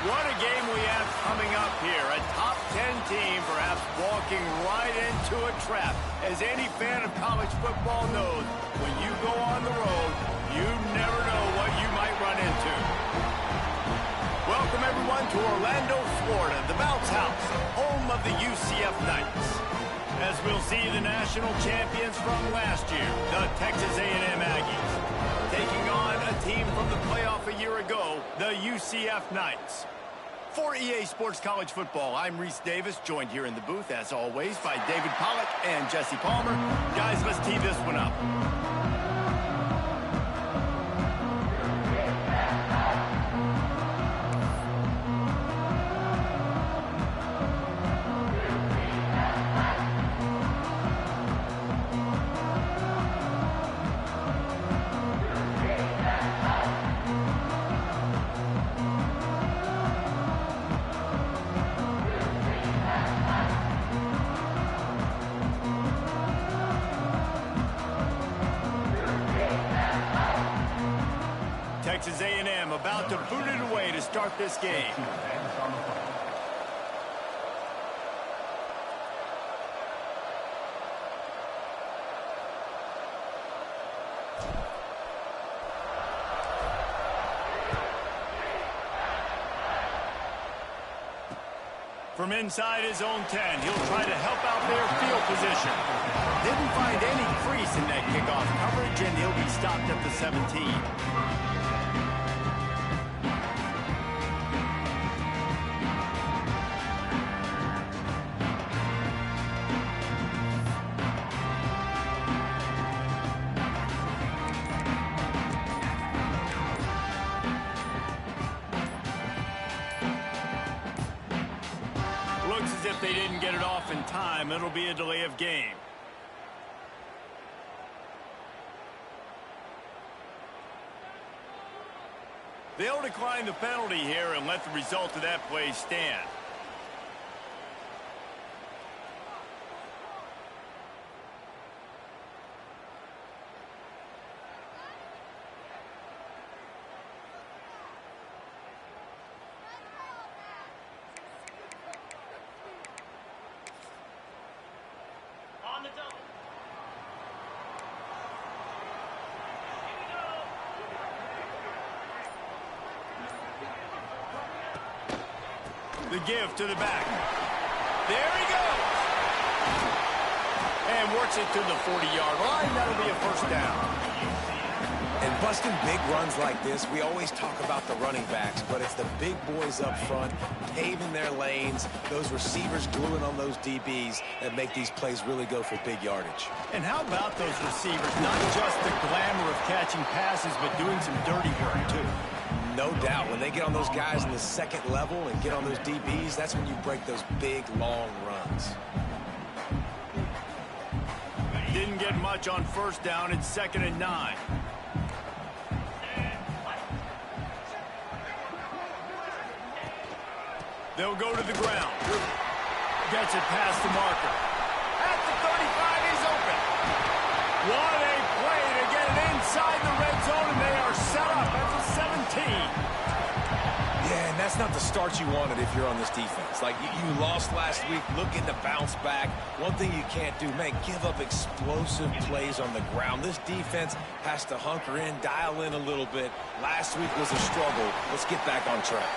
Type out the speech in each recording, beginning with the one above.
What a game we have coming up here. A top 10 team perhaps walking right into a trap. As any fan of college football knows, when you go on the road, you never know what you might run into. Welcome everyone to Orlando, Florida, the bounce house, home of the UCF Knights. As we'll see the national champions from last year, the Texas A&M Aggies, taking on a team from the playoff a year ago, the UCF Knights. For EA Sports College Football, I'm Reese Davis, joined here in the booth, as always, by David Pollack and Jesse Palmer. Guys, let's tee this one up. Texas A&M about to boot it away to start this game. From inside his own 10, he'll try to help out their field position. Didn't find any crease in that kickoff coverage, and he'll be stopped at the 17. Looks as if they didn't get it off in time. It'll be a delay of game. They'll decline the penalty here and let the result of that play stand. The give to the back. There he goes. And works it to the 40-yard line. That'll be a first down. And busting big runs like this, we always talk about the running backs, but it's the big boys up front, paving their lanes, those receivers gluing on those DBs that make these plays really go for big yardage. And how about those receivers? Not just the glamour of catching passes, but doing some dirty work, too. No doubt. When they get on those guys in the second level and get on those DBs, that's when you break those big, long runs. Didn't get much on first down. It's 2nd and 9. They'll go to the ground. Gets it past the marker. At the 35, he's open. What a play to get it inside the red zone, and they are set up at the 17. Yeah, and that's not the start you wanted if you're on this defense. Like, you lost last week, looking to bounce back. One thing you can't do, man, give up explosive plays on the ground. This defense has to hunker in, dial in a little bit. Last week was a struggle. Let's get back on track.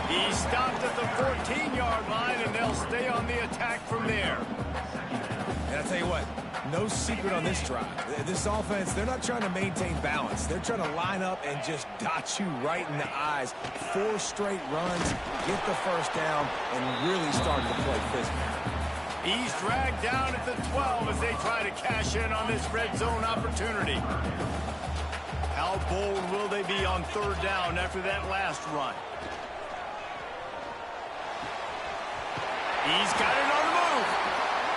He stopped at the 14-yard line, and they'll stay on the attack from there. And I'll tell you what, no secret on this drive. This offense, they're not trying to maintain balance. They're trying to line up and just dot you right in the eyes. 4 straight runs, get the first down, and really start to play physical. He's dragged down at the 12 as they try to cash in on this red zone opportunity. How bold will they be on 3rd down after that last run? He's got it on the move.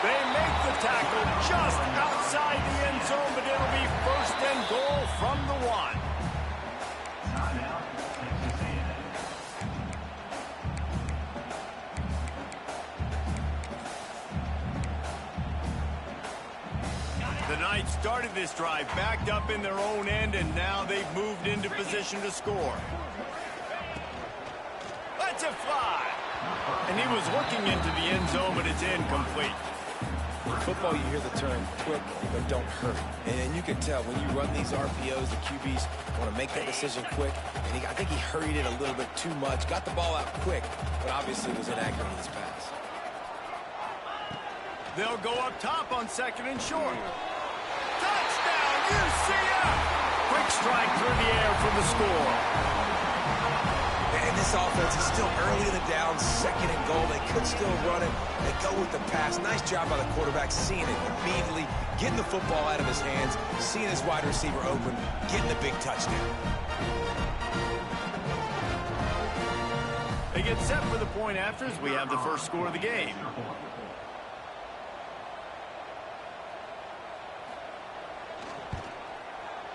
They make the tackle just outside the end zone, but it'll be 1st and goal from the 1. The Knights started this drive backed up in their own end, and now they've moved into position to score. That's a And he was looking into the end zone, but it's incomplete. In football, you hear the term quick, but don't hurt. And you can tell when you run these RPOs, the QBs want to make that decision quick. And I think he hurried it a little bit too much, got the ball out quick, but obviously was inaccurate with his pass. They'll go up top on 2nd and short. Touchdown, UCF! Quick strike through the air for the score. And this offense is still early in the down, 2nd and goal. They could still run it. They go with the pass. Nice job by the quarterback, seeing it immediately, getting the football out of his hands, seeing his wide receiver open, getting the big touchdown. They get set for the point after as we have the first score of the game.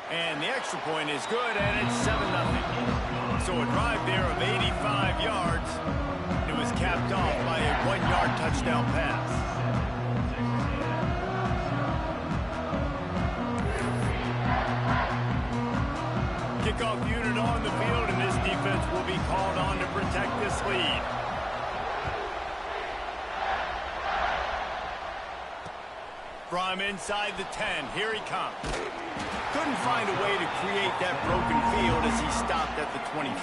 And the extra point is good, and it's 7-0. So a drive there of 85 yards. It was capped off by a 1-yard touchdown pass. Kickoff unit on the field, and this defense will be called on to protect this lead. From inside the 10, here he comes. Couldn't find a way to create that broken field as he stopped at the 25.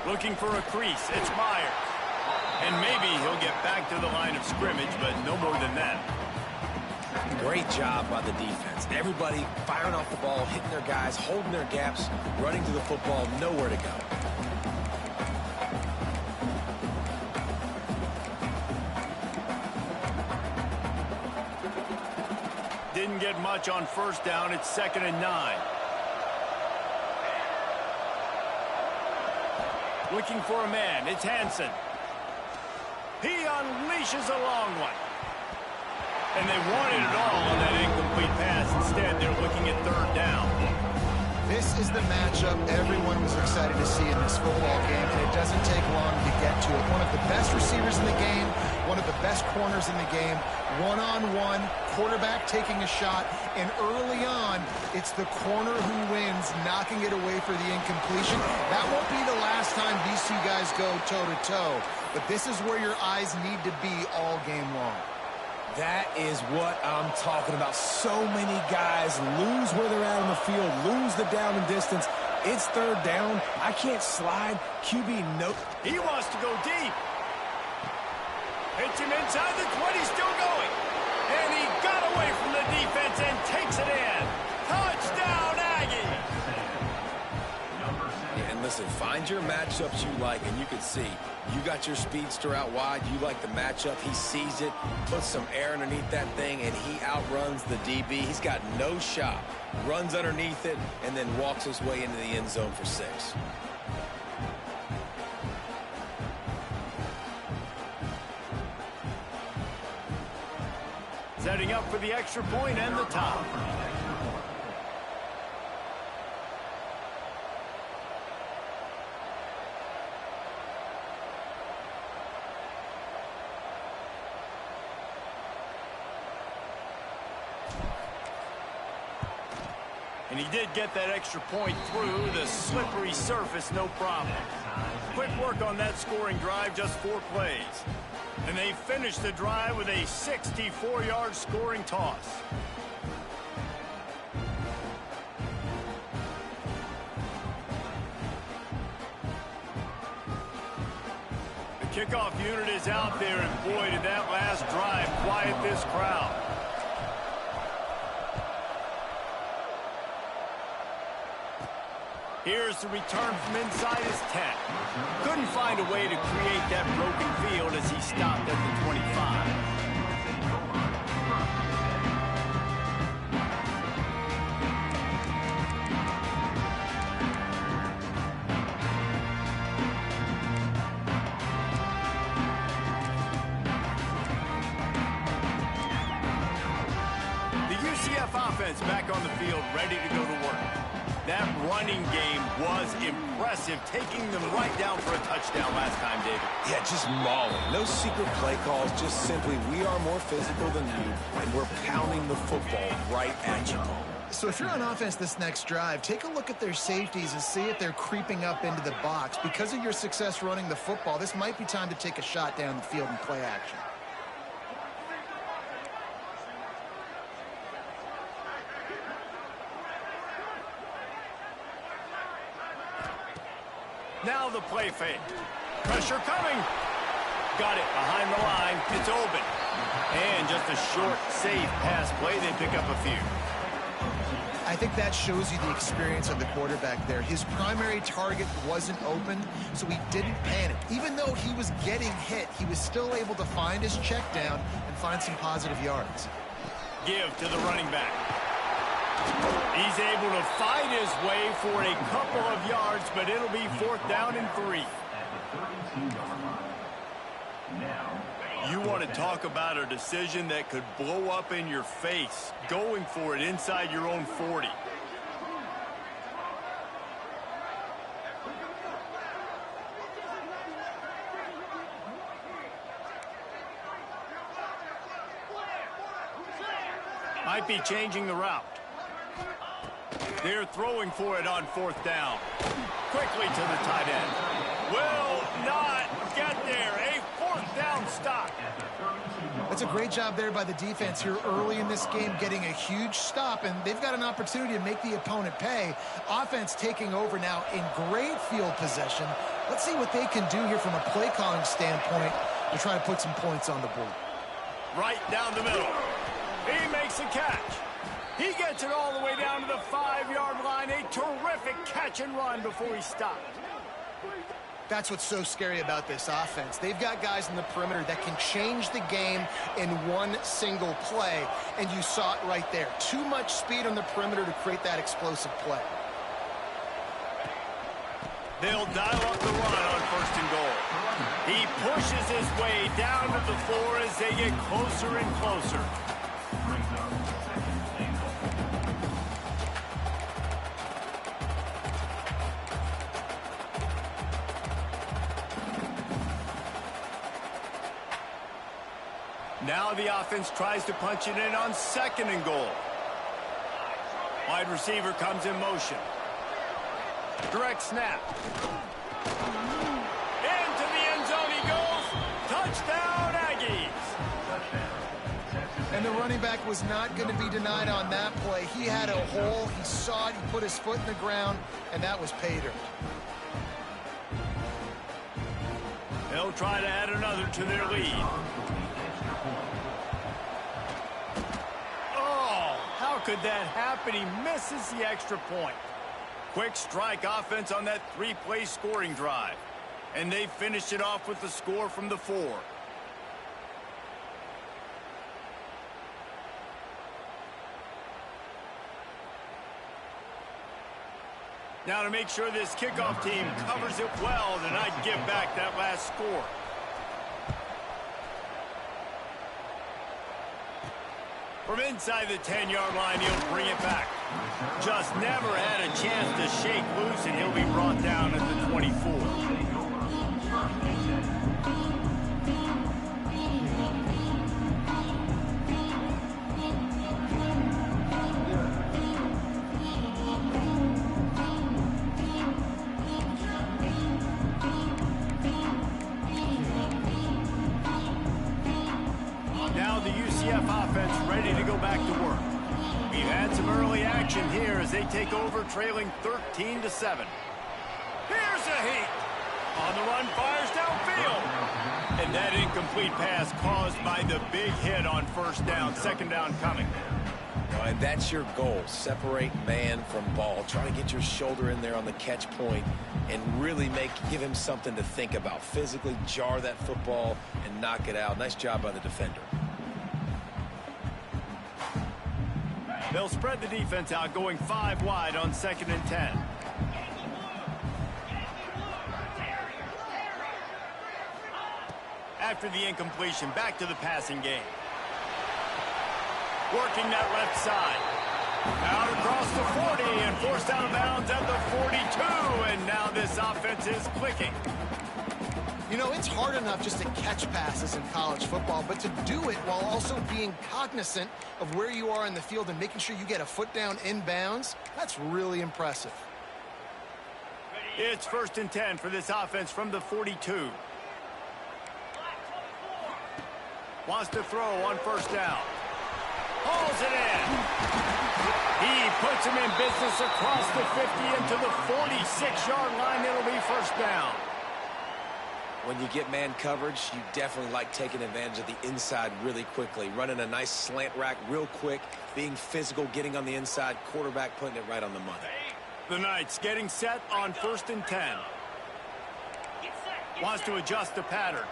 Looking for a crease, it's Myers. And maybe he'll get back to the line of scrimmage, but no more than that. Great job by the defense. Everybody firing off the ball, hitting their guys, holding their gaps, running to the football, nowhere to go. Didn't get much on 1st down. It's 2nd and 9. Looking for a man. It's Hansen. He unleashes a long one. And they wanted it all on that incomplete pass. Instead, they're looking at 3rd down. This is the matchup everyone was excited to see in this football game, and it doesn't take long to get to it. One of the best receivers in the game, one of the best corners in the game, one-on-one, quarterback taking a shot, and early on, it's the corner who wins, knocking it away for the incompletion. That won't be the last time these two guys go toe-to-toe, but this is where your eyes need to be all game long. That is what I'm talking about. So many guys lose where they're at on the field, lose the down and distance. It's 3rd down. I can't slide. QB, no. He wants to go deep. Hits him inside the 20, still going. And he got away from the defense and takes it in. Touchdown, Aggie. Yeah, and listen, find your matchups you like, and you can see you got your speedster out wide. You like the matchup. He sees it, puts some air underneath that thing, and he outruns the DB. He's got no shot. Runs underneath it, and then walks his way into the end zone for 6. Setting up for the extra point and the top. And he did get that extra point through the slippery surface, no problem. Quick work on that scoring drive, just 4 plays. And they finished the drive with a 64-yard scoring toss. The kickoff unit is out there, and boy, did that last drive quiet this crowd. Here's the return from inside his 10. Couldn't find a way to create that broken field as he stopped at the 25. The UCF offense back on the field, ready to go to work. That running game was impressive, taking them right down for a touchdown last time, David. Yeah, just mauling. No secret play calls, just simply we are more physical than you, and we're pounding the football right at you. So if you're on offense this next drive, take a look at their safeties and see if they're creeping up into the box. Because of your success running the football, this might be time to take a shot down the field and play action. Now the play fake. Pressure coming. Got it behind the line. It's open. And just a short, safe pass play. They pick up a few. I think that shows you the experience of the quarterback there. His primary target wasn't open, so he didn't panic. Even though he was getting hit, he was still able to find his check down and find some positive yards. Give to the running back. He's able to fight his way for a couple of yards, but it'll be 4th down and 3. You want to talk about a decision that could blow up in your face, going for it inside your own 40. Might be changing the route. They're throwing for it on 4th down. Quickly to the tight end. Will not get there. A 4th down stop. That's a great job there by the defense here early in this game, getting a huge stop, and they've got an opportunity to make the opponent pay. Offense taking over now in great field possession. Let's see what they can do here from a play calling standpoint to try to put some points on the board. Right down the middle. He makes a catch. He gets it all the way down to the 5-yard line. A terrific catch and run before he stopped. That's what's so scary about this offense. They've got guys in the perimeter that can change the game in one single play, and you saw it right there. Too much speed on the perimeter to create that explosive play. They'll dial up the run on 1st and goal. He pushes his way down to the floor as they get closer and closer. Now the offense tries to punch it in on 2nd and goal. Wide receiver comes in motion. Direct snap. Into the end zone he goes. Touchdown, Aggies. And the running back was not going to be denied on that play. He had a hole. He saw it. He put his foot in the ground, and that was pay dirt. They'll try to add another to their lead. How could that happen? He misses the extra point. Quick strike offense on that 3-play scoring drive. And they finished it off with the score from the 4. Now to make sure this kickoff team covers it well, then I'd give back that last score. From inside the 10-yard line, he'll bring it back. Just never had a chance to shake loose, and he'll be brought down at the 24. Now the UCF offense ready to go back to work. We've had some early action here as they take over, trailing 13-7. Here's a heat. On the run, fires downfield. And that incomplete pass caused by the big hit on 1st down, 2nd down coming. And that's your goal. Separate man from ball. Try to get your shoulder in there on the catch point and really give him something to think about. Physically jar that football and knock it out. Nice job by the defender. They'll spread the defense out, going 5 wide on 2nd and 10. After the incompletion, back to the passing game. Working that left side. Out across the 40 and forced out of bounds at the 42. And now this offense is clicking. You know, it's hard enough just to catch passes in college football, but to do it while also being cognizant of where you are in the field and making sure you get a foot down inbounds, that's really impressive. It's 1st and 10 for this offense from the 42. Wants to throw on 1st down. Hauls it in. He puts him in business across the 50 into the 46-yard line. It'll be 1st down. When you get man coverage, you definitely like taking advantage of the inside really quickly. Running a nice slant rack real quick, being physical, getting on the inside, quarterback putting it right on the money. The Knights getting set on 1st and 10. Wants to adjust the pattern.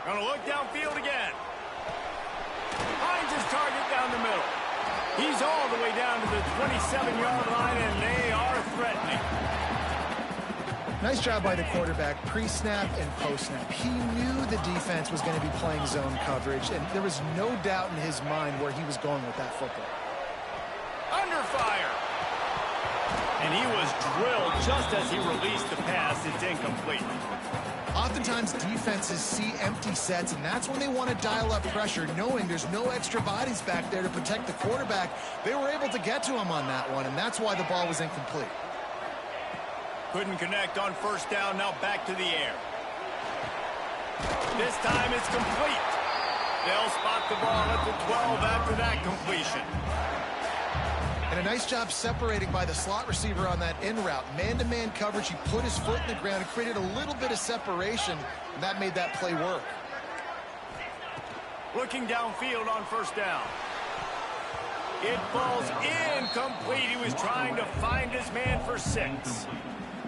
Gonna look downfield again. Finds his target down the middle. He's all the way down to the 27-yard line, and they are threatening. Nice job by the quarterback, pre-snap and post-snap. He knew the defense was going to be playing zone coverage, and there was no doubt in his mind where he was going with that football. Under fire. And he was drilled just as he released the pass. It's incomplete. Oftentimes, defenses see empty sets, and that's when they want to dial up pressure, knowing there's no extra bodies back there to protect the quarterback. They were able to get to him on that one, and that's why the ball was incomplete. Couldn't connect on 1st down, now back to the air. This time it's complete. They'll spot the ball at the 12 after that completion. And a nice job separating by the slot receiver on that in route. Man-to-man coverage, he put his foot in the ground and created a little bit of separation, and that made that play work. Looking downfield on 1st down. It falls incomplete. He was trying to find his man for 6.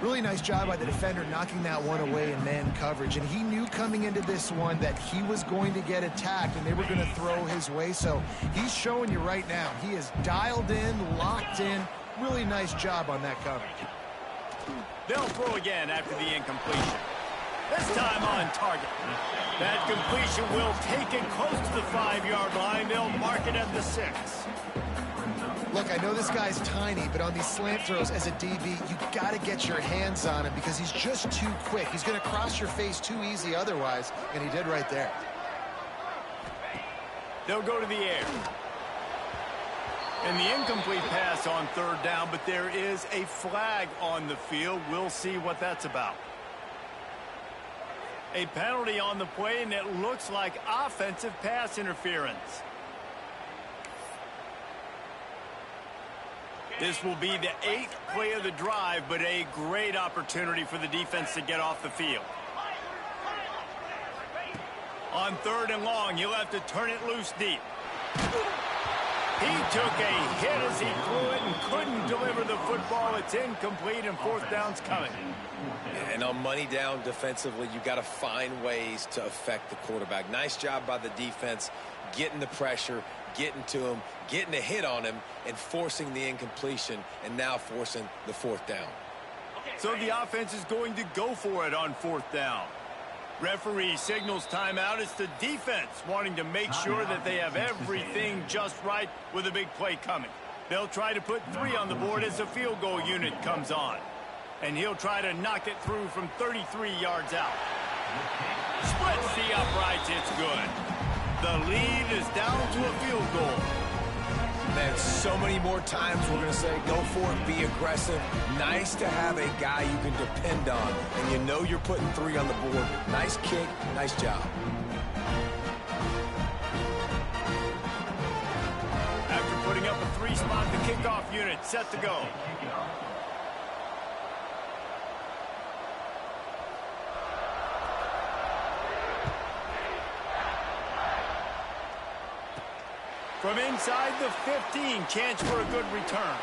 Really nice job by the defender knocking that one away in man coverage. And he knew coming into this one that he was going to get attacked and they were going to throw his way. So he's showing you right now. He is dialed in, locked in. Really nice job on that coverage. They'll throw again after the incompletion. This time on target. That completion will take it close to the 5-yard line. They'll mark it at the 6. Look, I know this guy's tiny, but on these slant throws as a DB, you got to get your hands on him because he's just too quick. He's going to cross your face too easy otherwise, and he did right there. They'll go to the air. And the incomplete pass on 3rd down, but there is a flag on the field. We'll see what that's about. A penalty on the play, and it looks like offensive pass interference. This will be the 8th play of the drive, but a great opportunity for the defense to get off the field. On 3rd and long, he'll have to turn it loose deep. He took a hit as he threw it and couldn't deliver the football. It's incomplete, and 4th down's coming. And on money down defensively, you got to find ways to affect the quarterback. Nice job by the defense, getting the pressure, getting to him, getting a hit on him, and forcing the incompletion, and now forcing the 4th down. So the offense is going to go for it on 4th down. Referee signals timeout. It's the defense wanting to make sure that they have everything just right with a big play coming. They'll try to put 3 on the board as the field goal unit comes on. And he'll try to knock it through from 33 yards out. Splits the uprights. It's good. The lead is down to a field goal. Man, so many more times we're going to say, go for it, be aggressive. Nice to have a guy you can depend on, and you know you're putting 3 on the board. Nice kick, nice job. After putting up a 3 spot, the kickoff unit set to go. From inside the 15, chance for a good return.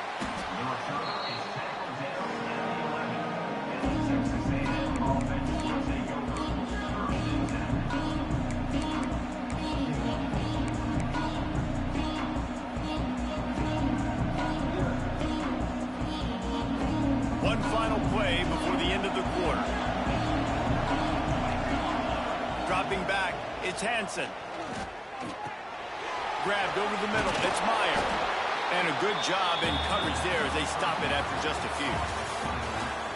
One final play before the end of the quarter. Dropping back, it's Hansen. Grabbed over the middle. It's Meyer. And a good job in coverage there as they stop it after just a few.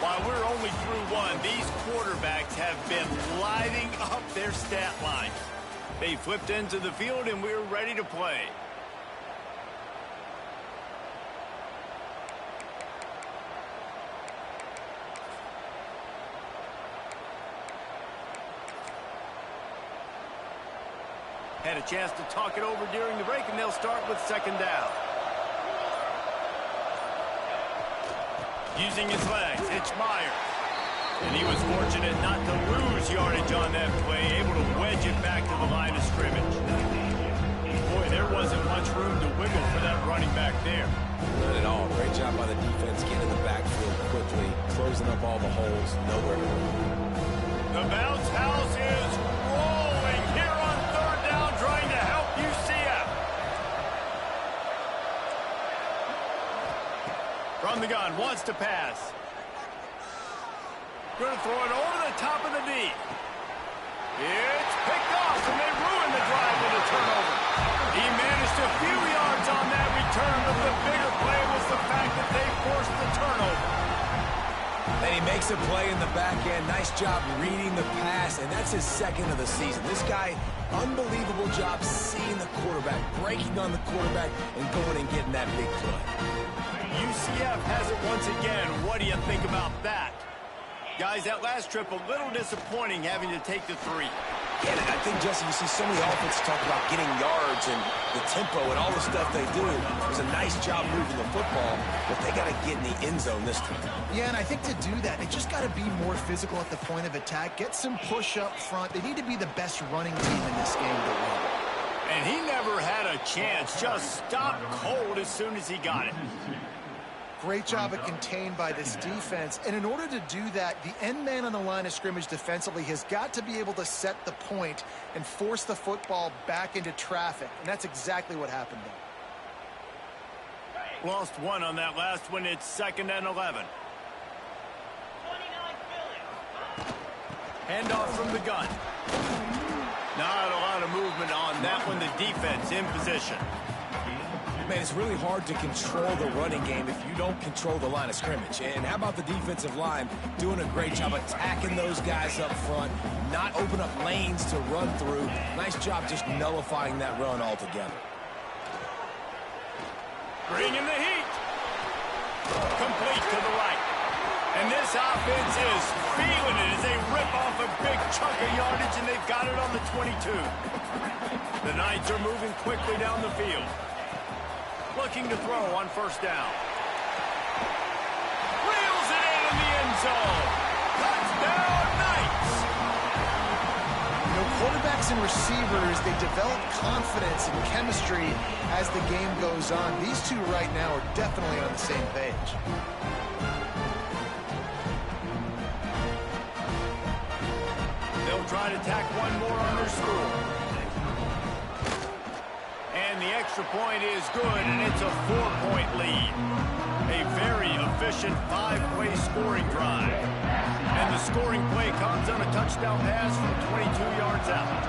While we're only through one, these quarterbacks have been lighting up their stat lines. They flipped into the field, and we're ready to play. Had a chance to talk it over during the break, and they'll start with second down. Using his legs, it's Myers. And he was fortunate not to lose yardage on that play, able to wedge it back to the line of scrimmage. Boy, there wasn't much room to wiggle for that running back there. Not at all. Great job by the defense getting in the backfield quickly, closing up all the holes, nowhere to go. The bounce house is rolling here on third down, trying to help UCF. From the gun, wants to pass. Going to throw it over the top of the D. It's picked off, and they ruined the drive with a turnover. He managed a few yards on that return, but the bigger play was the fact that they forced the turnover. And he makes a play in the back end. Nice job reading the pass, and that's his second of the season. This guy, unbelievable job seeing the quarterback, breaking on the quarterback, and going and getting that big play. UCF has it once again. What do you think about that? Guys, that last trip, a little disappointing having to take the 3. Yeah, and I think, Jesse, you see so many offenses talk about getting yards and the tempo and all the stuff they do. It was a nice job moving the football, but they got to get in the end zone this time. Yeah, and I think to do that, they just got to be more physical at the point of attack, get some push up front. They need to be the best running team in this game to win. And he never had a chance, just stopped cold as soon as he got it. Great job of contained by this defense. And in order to do that, the end man on the line of scrimmage defensively has got to be able to set the point and force the football back into traffic. And that's exactly what happened there. Lost one on that last one. It's 2nd and 11. Handoff from the gun. Not a lot of movement on that one. The defense in position. Man, it's really hard to control the running game if you don't control the line of scrimmage. And how about the defensive line doing a great job attacking those guys up front, not open up lanes to run through. Nice job just nullifying that run altogether. Bringing the heat. Complete to the right. And this offense is feeling it as they rip off a big chunk of yardage, and they've got it on the 22. The Knights are moving quickly down the field. Looking to throw on first down. Reels it in the end zone. Touchdown, Knights! You know, quarterbacks and receivers, they develop confidence and chemistry as the game goes on. These two right now are definitely on the same page. They'll try to tack one more on their score. And the extra point is good, and it's a 4-point lead. A very efficient 5-play scoring drive. And the scoring play comes on a touchdown pass from 22 yards out.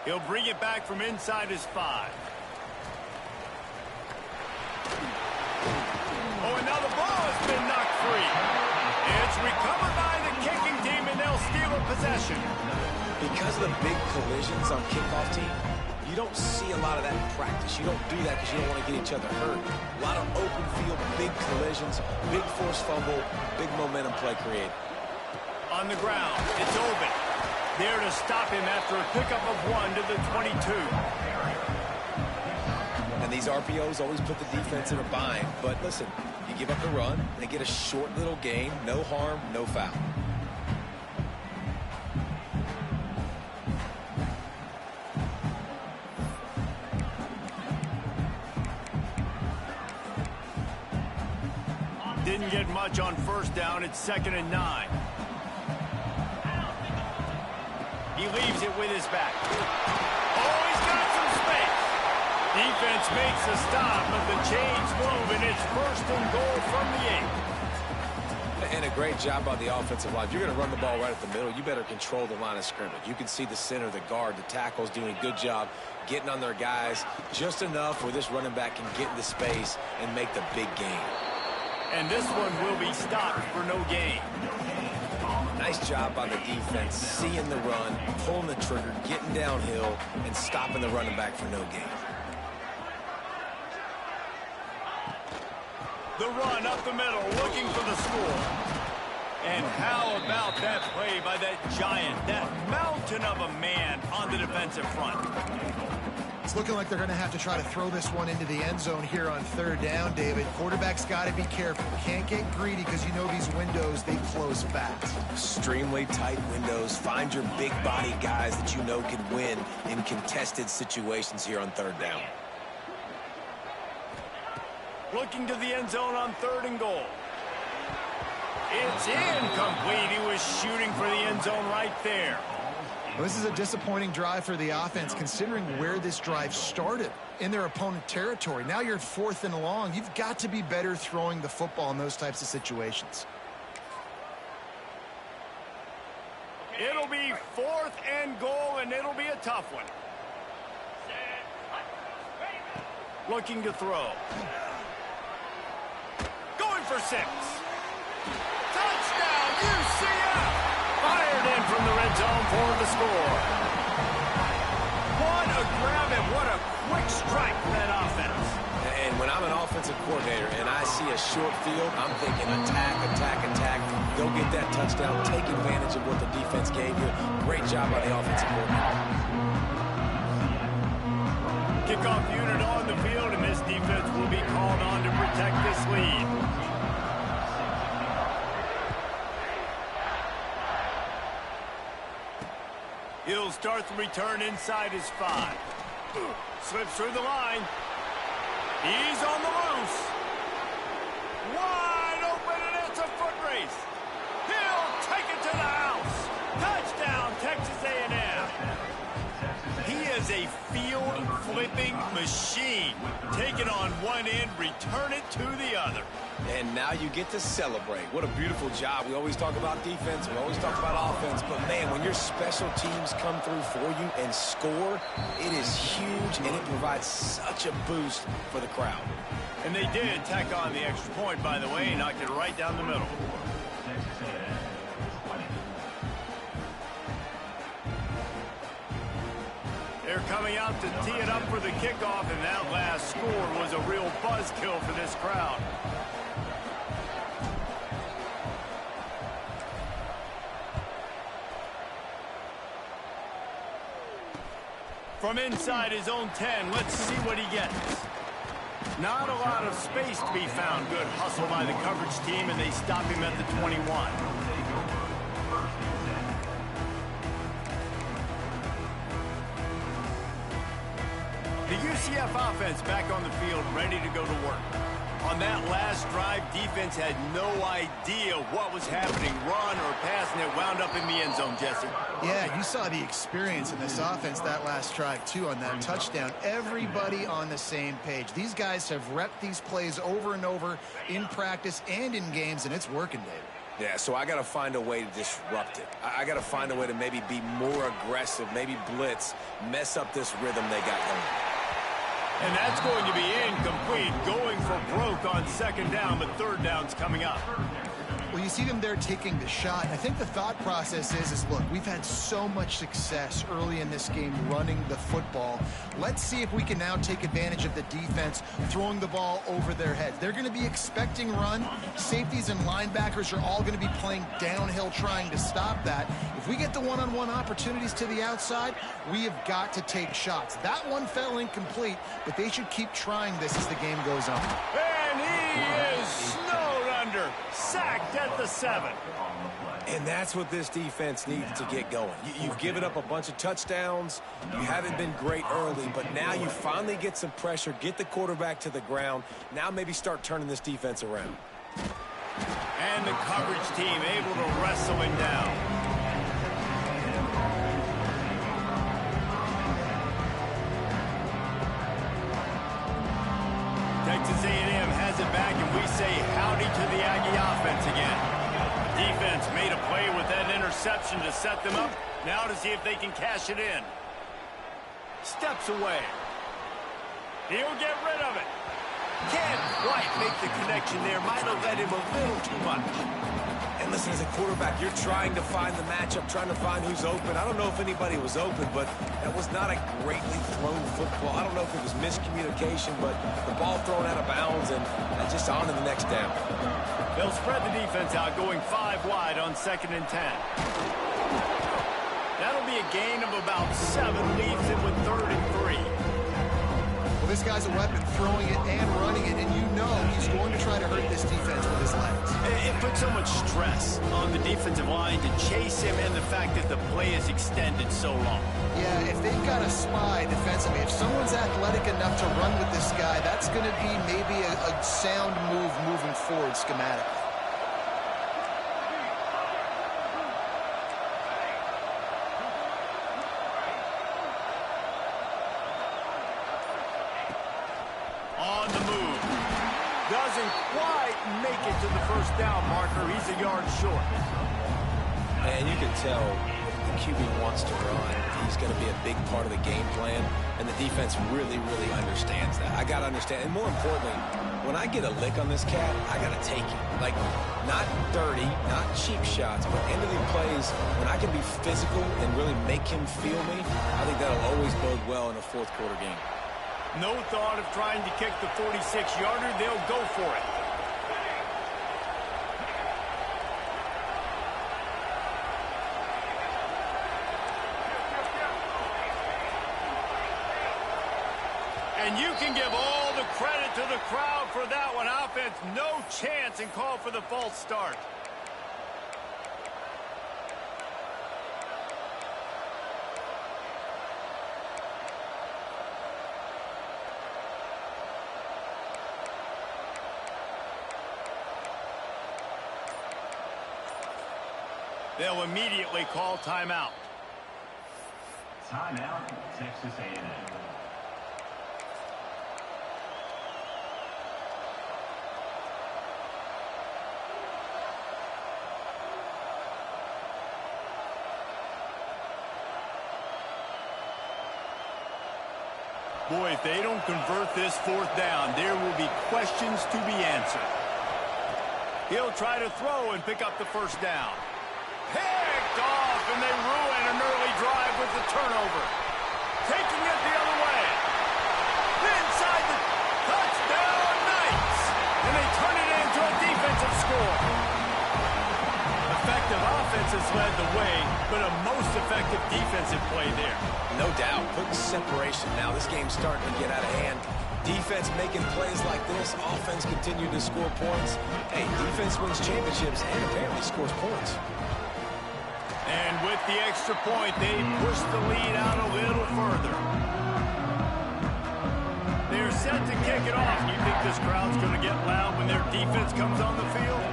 He'll bring it back from inside his 5. Oh, and now the ball has been knocked free. It's recovered by the kicking team, and they'll steal a possession. Because of the big collisions on kickoff team, you don't see a lot of that in practice. You don't do that because you don't want to get each other hurt. A lot of open field, big collisions, big forced fumble, big momentum play created. On the ground, it's Oben. There to stop him after a pickup of 1 to the 22. And these RPOs always put the defense in a bind. But listen, you give up the run, they get a short little gain, no harm, no foul. Didn't get much on first down. It's 2nd and 9. He leaves it with his back. Oh, he's got some space. Defense makes a stop, but the chains move, and it's 1st and goal from the 8. And a great job by the offensive line. If you're going to run the ball right at the middle, you better control the line of scrimmage. You can see the center, the guard, the tackles doing a good job getting on their guys just enough where this running back can get into space and make the big gain. And this one will be stopped for no gain. Nice job by the defense, seeing the run, pulling the trigger, getting downhill, and stopping the running back for no gain. The run up the middle, looking for the score. And how about that play by that giant, that mountain of a man on the defensive front? It's looking like they're going to have to try to throw this one into the end zone here on third down, David. Quarterback's got to be careful. Can't get greedy because you know these windows, they close fast. Extremely tight windows. Find your big body guys that you know can win in contested situations here on third down. Looking to the end zone on 3rd and goal. It's incomplete. He was shooting for the end zone right there. Well, this is a disappointing drive for the offense, considering where this drive started in their opponent territory. Now you're at 4th and long. You've got to be better throwing the football in those types of situations. It'll be 4th and goal, and it'll be a tough one. Looking to throw. Going for 6. Touchdown, UCF! Fired in from the red zone for the score. What a grab and what a quick strike for that offense. And when I'm an offensive coordinator and I see a short field, I'm thinking attack, attack, attack. Go get that touchdown. Take advantage of what the defense gave you. Great job by the offensive coordinator. Kickoff unit on the field, and this defense will be called on to protect this lead. He'll start the return inside his 5. Slips through the line. He's on the loose. Wide open, and it's a foot race. He'll take it to the house. Touchdown, Texas A&M. He is a field-flipping machine. Take it on one end, return it to the other. And now you get to celebrate. What a beautiful job. We always talk about defense. We always talk about offense. But, man, when your special teams come through for you and score, it is huge, and it provides such a boost for the crowd. And they did tack on the extra point, by the way, knocked it right down the middle. They're coming out to tee it up for the kickoff, and that last score was a real buzzkill for this crowd. From inside his own 10, let's see what he gets. Not a lot of space to be found. Good hustle by the coverage team, and they stop him at the 21. The UCF offense back on the field, ready to go to work. On that last drive, defense had no idea what was happening. Run or pass, and it wound up in the end zone, Jesse. Yeah, you saw the experience in this offense that last drive, too, on that touchdown. Everybody on the same page. These guys have repped these plays over and over in practice and in games, and it's working, David. Yeah, so I got to find a way to disrupt it. I got to find a way to maybe be more aggressive, maybe blitz, mess up this rhythm they got going. And that's going to be incomplete, going for broke on 2nd down, but 3rd down's coming up. Well, you see them there taking the shot. I think the thought process is look, we've had so much success early in this game running the football. Let's see if we can now take advantage of the defense throwing the ball over their heads. They're going to be expecting run. Safeties and linebackers are all going to be playing downhill trying to stop that. If we get the one-on-one opportunities to the outside, we have got to take shots. That one fell incomplete, but they should keep trying this as the game goes on. And he is snowed under, sacked at the 7. And that's what this defense needs to get going. You've given up a bunch of touchdowns. You haven't been great early, but now you finally get some pressure, get the quarterback to the ground. Now maybe start turning this defense around. And the coverage team able to wrestle him down. Texas A&M has it back, and we say howdy to the Aggie offense again. defense made a play with that interception to set them up. Now to see if they can cash it in. Steps away. He'll get rid of it. Can't quite make the connection there. Might have led him a little too much. And listen, as a quarterback, you're trying to find the matchup, trying to find who's open. I don't know if anybody was open, but that was not a greatly thrown football. I don't know if it was miscommunication, but the ball thrown out of bounds and just on to the next down. They'll spread the defense out, going 5 wide on 2nd and 10. That'll be a gain of about 7, leaves him with 3rd and 3. Well, this guy's a weapon, throwing it and running it, and you know he's going to try to hurt this defense with his legs. It puts so much stress on the defensive line to chase him and the fact that the play is extended so long. Yeah, if they've got a spy defensively, if someone's athletic enough to run with this guy, that's going to be maybe a sound move moving forward schematically. On the move. Doesn't quite make it to the 1st down marker. He's a yard short. And you can tell the QB wants to run. He's going to be a big part of the game plan, and the defense really, really understands that. I got to understand, and more importantly, when I get a lick on this cat, I got to take it. Like, not dirty, not cheap shots, but end of the plays, when I can be physical and really make him feel me, I think that'll always bode well in a 4th quarter game. No thought of trying to kick the 46-yarder. They'll go for it. And you can give all the credit to the crowd for that one. Offense, no chance, and call for the false start. They'll immediately call timeout. Timeout, Texas A&M. Boy, if they don't convert this 4th down, there will be questions to be answered. He'll try to throw and pick up the 1st down. Picked off, and they ruin an early drive with the turnover. Taking it the other way. Inside the touchdown Knights. And they turn it into a defensive score. Effective offense has led the way, but a most effective defensive play there. No doubt, putting separation now. This game's starting to get out of hand. Defense making plays like this. Offense continuing to score points. Hey, defense wins championships and apparently scores points. And with the extra point, they push the lead out a little further. They're set to kick it off. You think this crowd's going to get loud when their defense comes on the field?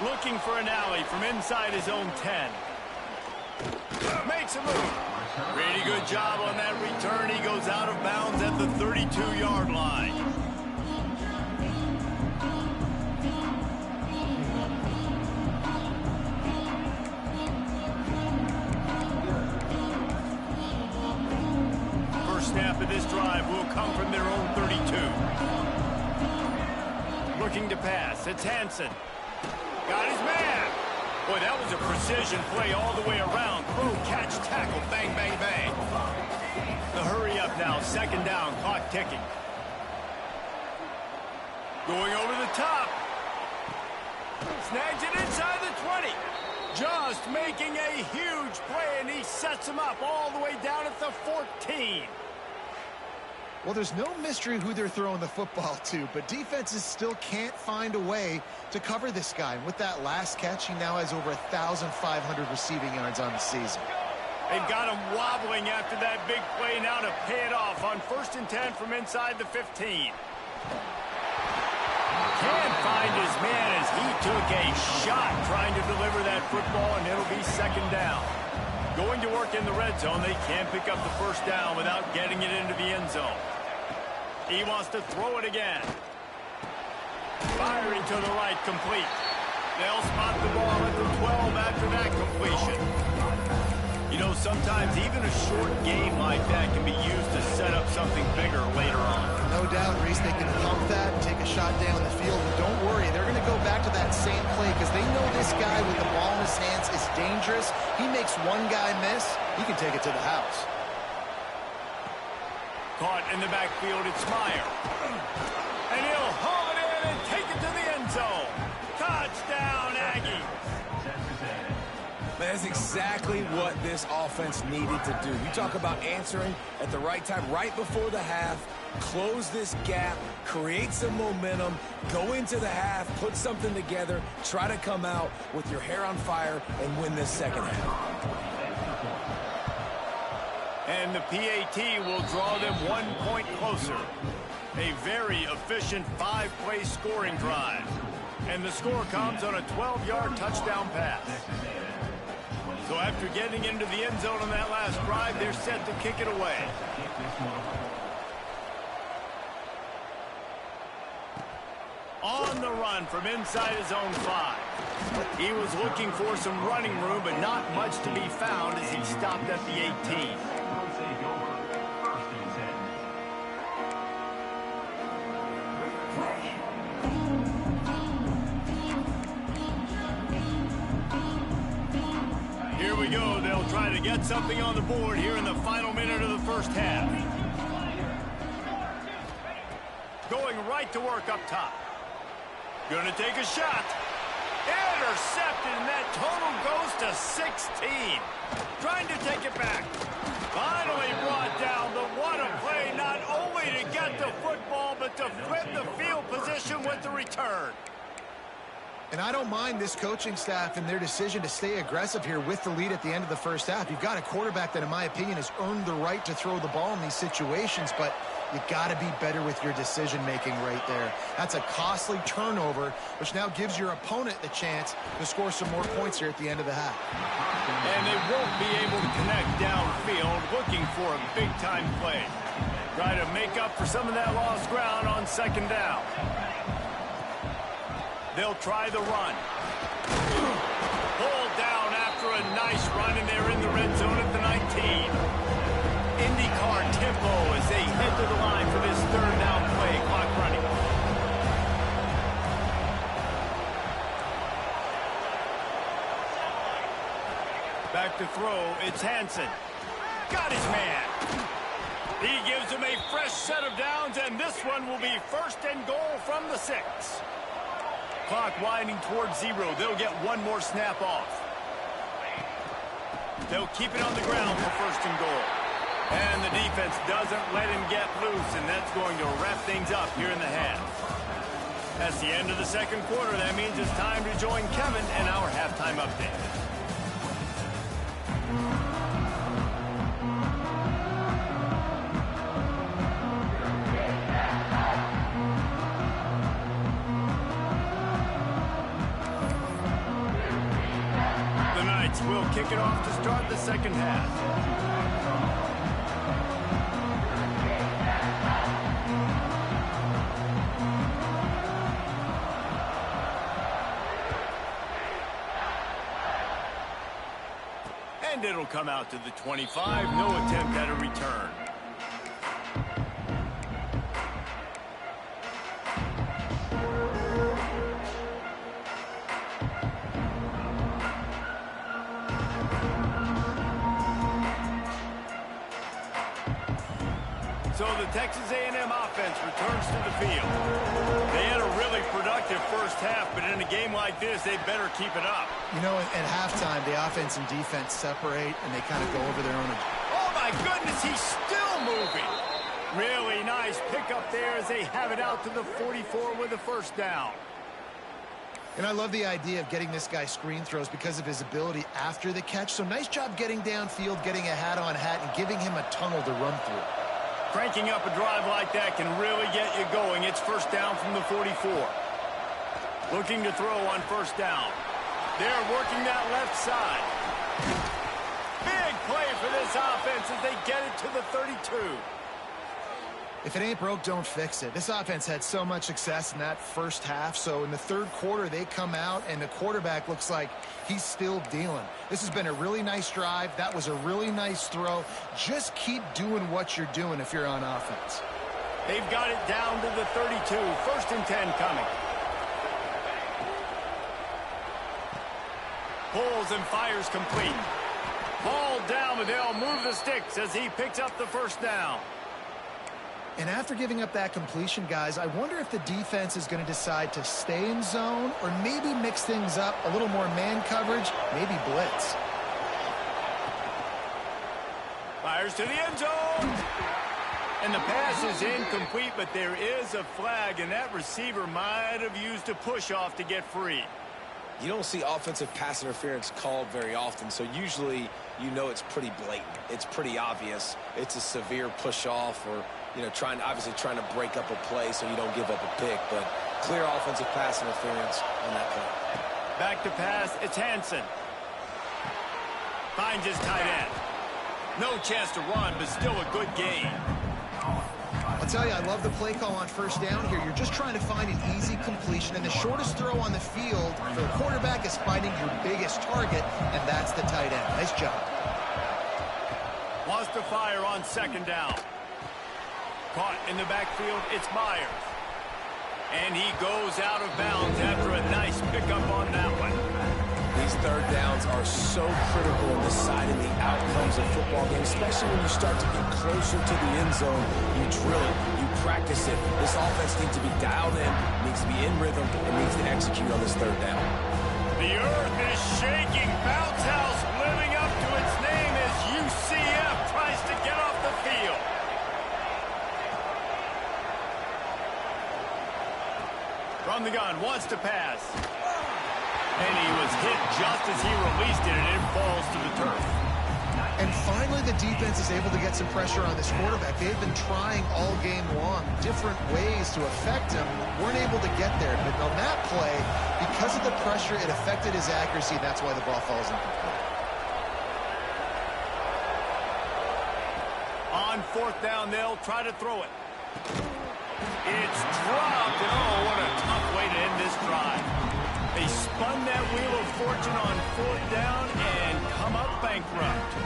Looking for an alley from inside his own 10. Makes a move. Pretty good job on that return. He goes out of bounds at the 32-yard line. First snap of this drive will come from their own 32. Looking to pass. It's Hansen. Got his man. Boy, that was a precision play all the way around. Throw, catch, tackle, bang, bang, bang. The hurry up now. 2nd down. Clock ticking. Going over the top. Snags it inside the 20. Just making a huge play, and he sets him up all the way down at the 14. Well, there's no mystery who they're throwing the football to, but defenses still can't find a way to cover this guy. And with that last catch, he now has over 1,500 receiving yards on the season. They've got him wobbling after that big play now to pay it off on 1st and 10 from inside the 15. Can't find his man as he took a shot trying to deliver that football, and it'll be 2nd down. Going to work in the red zone, they can't pick up the 1st down without getting it into the end zone. He wants to throw it again. Firing to the right, complete. They'll spot the ball at the 12 after that completion. You know, sometimes even a short game like that can be used to set up something bigger later on. No doubt, Reese, they can pump that and take a shot down the field. And don't worry, they're going to go back to that same play because they know this guy with the ball in his hands is dangerous. He makes one guy miss, he can take it to the house. Caught in the backfield, it's Meyer. And he'll haul it in and take it to the end zone. Touchdown, Aggies. That's exactly what this offense needed to do. You talk about answering at the right time, right before the half, close this gap, create some momentum, go into the half, put something together, try to come out with your hair on fire and win this second half. And the PAT will draw them 1 point closer. A very efficient 5-play scoring drive. And the score comes on a 12-yard touchdown pass. So after getting into the end zone on that last drive, they're set to kick it away. On the run from inside his own 5. He was looking for some running room, but not much to be found as he stopped at the 18. Here we go. They'll try to get something on the board here in the final minute of the first half. Going right to work up top. Gonna take a shot. Intercepted, and that total goes to 16. Trying to take it back. Finally brought down, but what a play, not only to get the football, but to flip the field position with the return. And I don't mind this coaching staff and their decision to stay aggressive here with the lead at the end of the first half. You've got a quarterback that, in my opinion, has earned the right to throw the ball in these situations, but you've got to be better with your decision-making right there. That's a costly turnover, which now gives your opponent the chance to score some more points here at the end of the half. And they won't be able to connect downfield, looking for a big-time play. Try to make up for some of that lost ground on second down. They'll try the run. Pulled down after a nice run, and they're in the red zone at the 19. IndyCar tempo as they head to the line for this third down play. Clock running. Back to throw. It's Hansen. Got his man. He gives him a fresh set of downs, and this one will be first and goal from the 6. Clock winding towards 0. They'll get one more snap off. They'll keep it on the ground for first and goal. And the defense doesn't let him get loose, and that's going to wrap things up here in the half. That's the end of the second quarter. That means it's time to join Kevin in our halftime update. Will kick it off to start the second half. And it'll come out to the 25. No attempt at a return. So the Texas A&M offense returns to the field. They had a really productive first half, but in a game like this, they better keep it up. You know, at halftime, the offense and defense separate, and they kind of go over their own. Oh, my goodness, he's still moving. Really nice pickup there as they have it out to the 44 with a first down. And I love the idea of getting this guy screen throws because of his ability after the catch. So nice job getting downfield, getting a hat-on-hat, and giving him a tunnel to run through. Cranking up a drive like that can really get you going. It's first down from the 44. Looking to throw on first down. They're working that left side. Big play for this offense as they get it to the 32. If it ain't broke, don't fix it. This offense had so much success in that first half, so in the third quarter, they come out, and the quarterback looks like he's still dealing. This has been a really nice drive. That was a really nice throw. Just keep doing what you're doing if you're on offense. They've got it down to the 32. 1st and 10 coming. Pulls and fires complete. Ball down, but they'll move the sticks as he picks up the first down. And after giving up that completion, guys, I wonder if the defense is going to decide to stay in zone or maybe mix things up, a little more man coverage, maybe blitz. Fires to the end zone. And the pass is incomplete, but there is a flag, and that receiver might have used a push-off to get free. You don't see offensive pass interference called very often, so usually you know it's pretty blatant. It's pretty obvious. It's a severe push-off or, you know, obviously trying to break up a play so you don't give up a pick, but clear offensive pass interference on that play. Back to pass, it's Hansen. Finds his tight end. No chance to run, but still a good gain. I'll tell you, I love the play call on first down here. You're just trying to find an easy completion, and the shortest throw on the field for the quarterback is finding your biggest target, and that's the tight end. Nice job. Wants to fire on 2nd down. Caught in the backfield, it's Myers. And he goes out of bounds after a nice pickup on that one. These third downs are so critical in deciding the outcomes of football games, especially when you start to get closer to the end zone. You drill it, you practice it. This offense needs to be dialed in, needs to be in rhythm, and needs to execute on this third down. The earth is shaking. Bounce house living up to its name as UCF tries to get off the field. From the gun, wants to pass. And he was hit just as he released it, and it falls to the turf. And finally, the defense is able to get some pressure on this quarterback. They've been trying all game long different ways to affect him. Weren't able to get there. But on that play, because of the pressure, it affected his accuracy. That's why the ball falls incomplete. On 4th down, they'll try to throw it. It's dropped, and oh, what a tough way to end this drive. They spun that wheel of fortune on 4th down and come up bankrupt.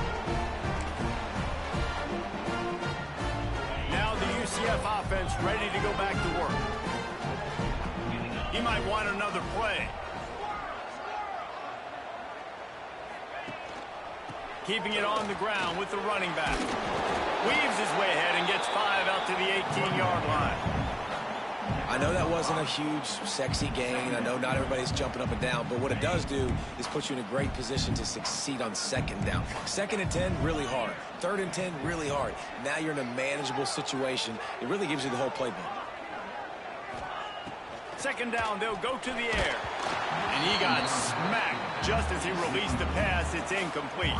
Now the UCF offense ready to go back to work. He might want another play. Keeping it on the ground with the running back. Weaves his way ahead and gets 5 out to the 18-yard line. I know that wasn't a huge, sexy gain. I know not everybody's jumping up and down, but what it does do is put you in a great position to succeed on 2nd down. 2nd and 10, really hard. 3rd and 10, really hard. Now you're in a manageable situation. It really gives you the whole playbook. 2nd down, they'll go to the air. And he got smacked just as he released the pass. It's incomplete.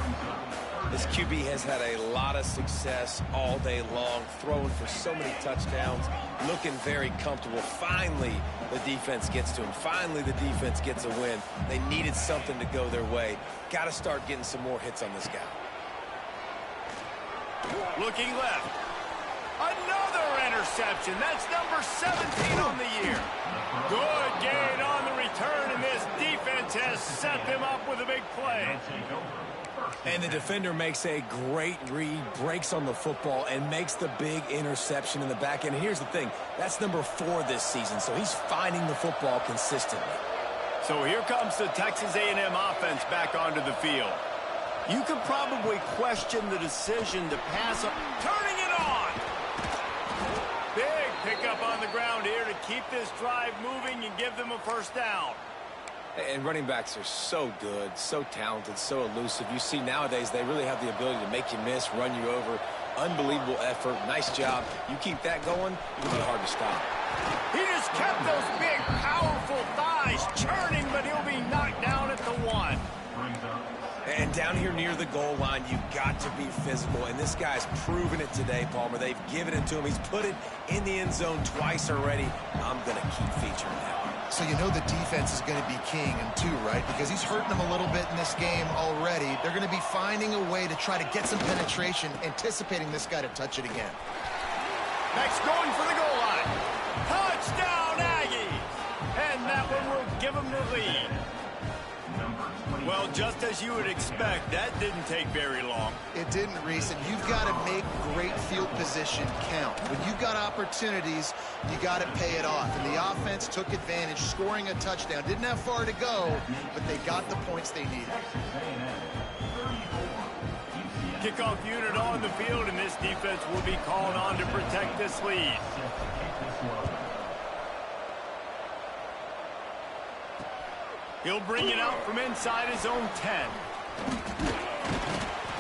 This QB has had a lot of success all day long, throwing for so many touchdowns, looking very comfortable. Finally, the defense gets to him. Finally, the defense gets a win. They needed something to go their way. Got to start getting some more hits on this guy. Looking left. Another interception. That's number 17 on the year. Good gain on the return, and this defense has set them up with a big play. And the defender makes a great read, breaks on the football, and makes the big interception in the back end. And here's the thing, that's number 4 this season, so he's finding the football consistently. So here comes the Texas A&M offense back onto the field. You could probably question the decision to pass up. Turning it on! Big pickup on the ground here to keep this drive moving and give them a first down. And running backs are so good, so talented, so elusive. You see nowadays they really have the ability to make you miss, run you over. Unbelievable effort. Nice job. You keep that going, it'll be hard to stop. He just kept those big, powerful thighs churning, but he'll be knocked down at the 1. And down here near the goal line, you've got to be physical. And this guy's proven it today, Palmer. They've given it to him. He's put it in the end zone twice already. I'm going to keep featuring that. So you know the defense is going to be king in 2, right? Because he's hurting them a little bit in this game already. They're going to be finding a way to try to get some penetration, anticipating this guy to touch it again. Next, going for the goal line. Touchdown, Aggies! And that one will give them the lead. Well, just as you would expect, that didn't take very long. It didn't, Reese, and you've got to make great field position count. When you've got opportunities, you got to pay it off. And the offense took advantage, scoring a touchdown. Didn't have far to go, but they got the points they needed. Kickoff unit on the field, and this defense will be called on to protect this lead. He'll bring it out from inside his own 10.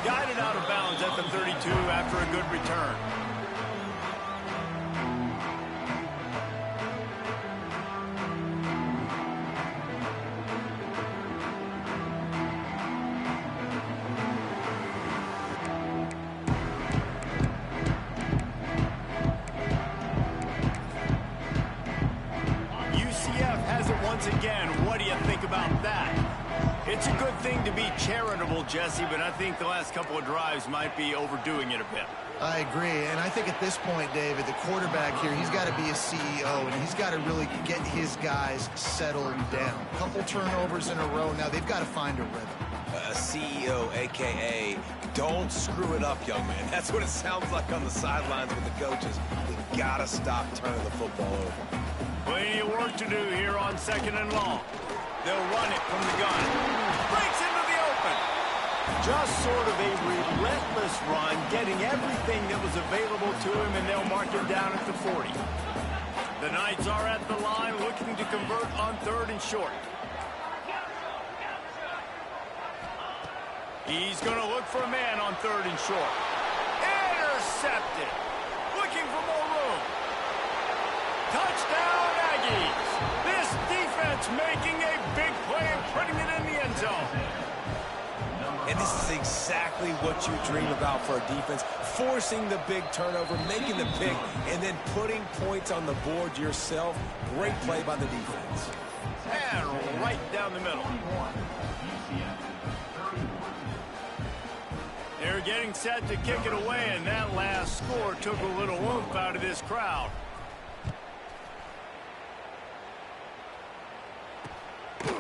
Guided out of bounds at the 32 after a good return. UCF has it once again. What do you think about that? It's a good thing to be charitable, Jesse, but I think the last couple of drives might be overdoing it a bit. I agree, and I think at this point, David, the quarterback here, he's got to be a CEO, and he's got to really get his guys settled down. A couple turnovers in a row. Now they've got to find a rhythm. A CEO, a.k.a. don't screw it up, young man. That's what it sounds like on the sidelines with the coaches. They've got to stop turning the football over. Plenty of work to do here on 2nd and long. They'll run it from the gun. Breaks into the open. Just sort of a relentless run, getting everything that was available to him, and they'll mark him down at the 40. The Knights are at the line looking to convert on 3rd and short. He's going to look for a man on 3rd and short. Intercepted. Looking for more room. Touchdown, Aggies. This defense making a big play and putting it in the end zone. And this is exactly what you dream about for a defense. Forcing the big turnover, making the pick, and then putting points on the board yourself. Great play by the defense. And right down the middle. They're getting set to kick it away, and that last score took a little oomph out of this crowd.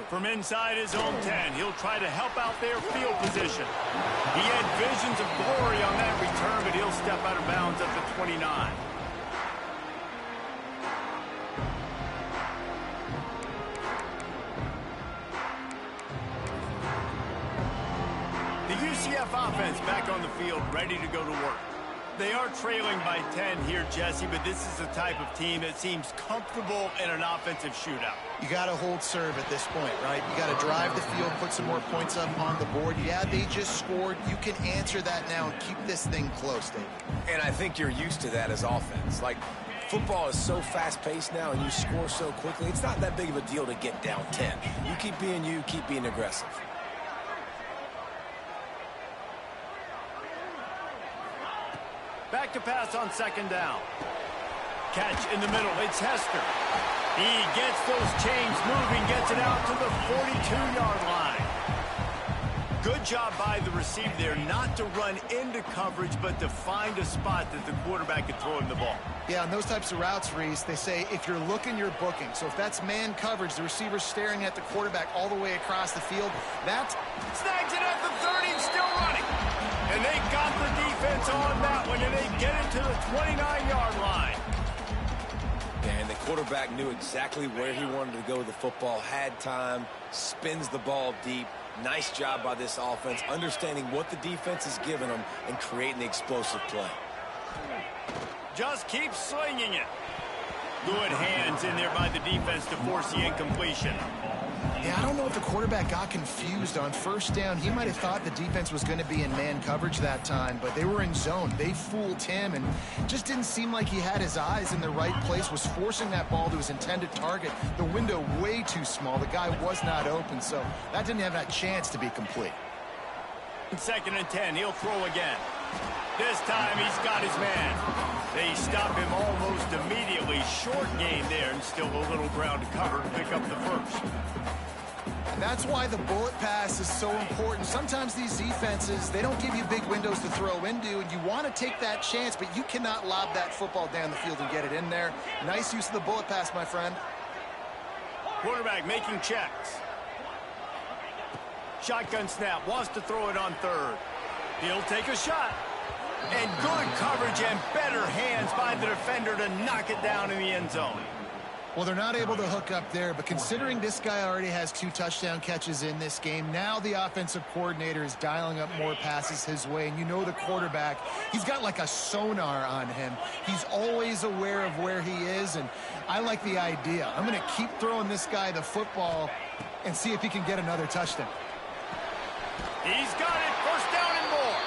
From inside his own 10, he'll try to help out their field position. He had visions of glory on that return, but he'll step out of bounds at the 29. The UCF offense back on the field, ready to go to work. They are trailing by 10 here, Jesse, but this is the type of team that seems comfortable in an offensive shootout. You got to hold serve at this point, right? You got to drive the field, put some more points up on the board. Yeah, they just scored. You can answer that now and keep this thing close, David. And I think you're used to that as offense. Like, football is so fast-paced now and you score so quickly, it's not that big of a deal to get down 10. You keep being aggressive. Back to pass on 2nd down. Catch in the middle. It's Hester. He gets those chains moving, gets it out to the 42-yard line. Good job by the receiver there not to run into coverage, but to find a spot that the quarterback could throw him the ball. Yeah, on those types of routes, Reese, they say if you're looking, you're booking. So if that's man coverage, the receiver's staring at the quarterback all the way across the field, that's... Snags it at the 30 and still running. And they got the defense on that one, and they get it to the 29-yard line. And the quarterback knew exactly where he wanted to go with the football, had time, spins the ball deep. Nice job by this offense, understanding what the defense is giving them and creating the explosive play. Just keep slinging it. Good hands in there by the defense to force the incompletion. Yeah, I don't know if the quarterback got confused on 1st down. He might have thought the defense was going to be in man coverage that time, but they were in zone. They fooled him and just didn't seem like he had his eyes in the right place, was forcing that ball to his intended target. The window way too small. The guy was not open, so that didn't have that chance to be complete. 2nd and 10, he'll throw again. This time he's got his man. They stop him almost immediately. Short gain there, and still a little ground to cover to pick up the 1st. And that's why the bullet pass is so important. Sometimes these defenses, they don't give you big windows to throw into, and you want to take that chance, but you cannot lob that football down the field and get it in there. Nice use of the bullet pass, my friend. Quarterback making checks. Shotgun snap, wants to throw it on third. He'll take a shot. And good coverage and better hands by the defender to knock it down in the end zone. Well, they're not able to hook up there, but considering this guy already has 2 touchdown catches in this game, now the offensive coordinator is dialing up more passes his way. And you know the quarterback, he's got like a sonar on him. He's always aware of where he is, and I like the idea. I'm going to keep throwing this guy the football and see if he can get another touchdown. He's got it, first down and more.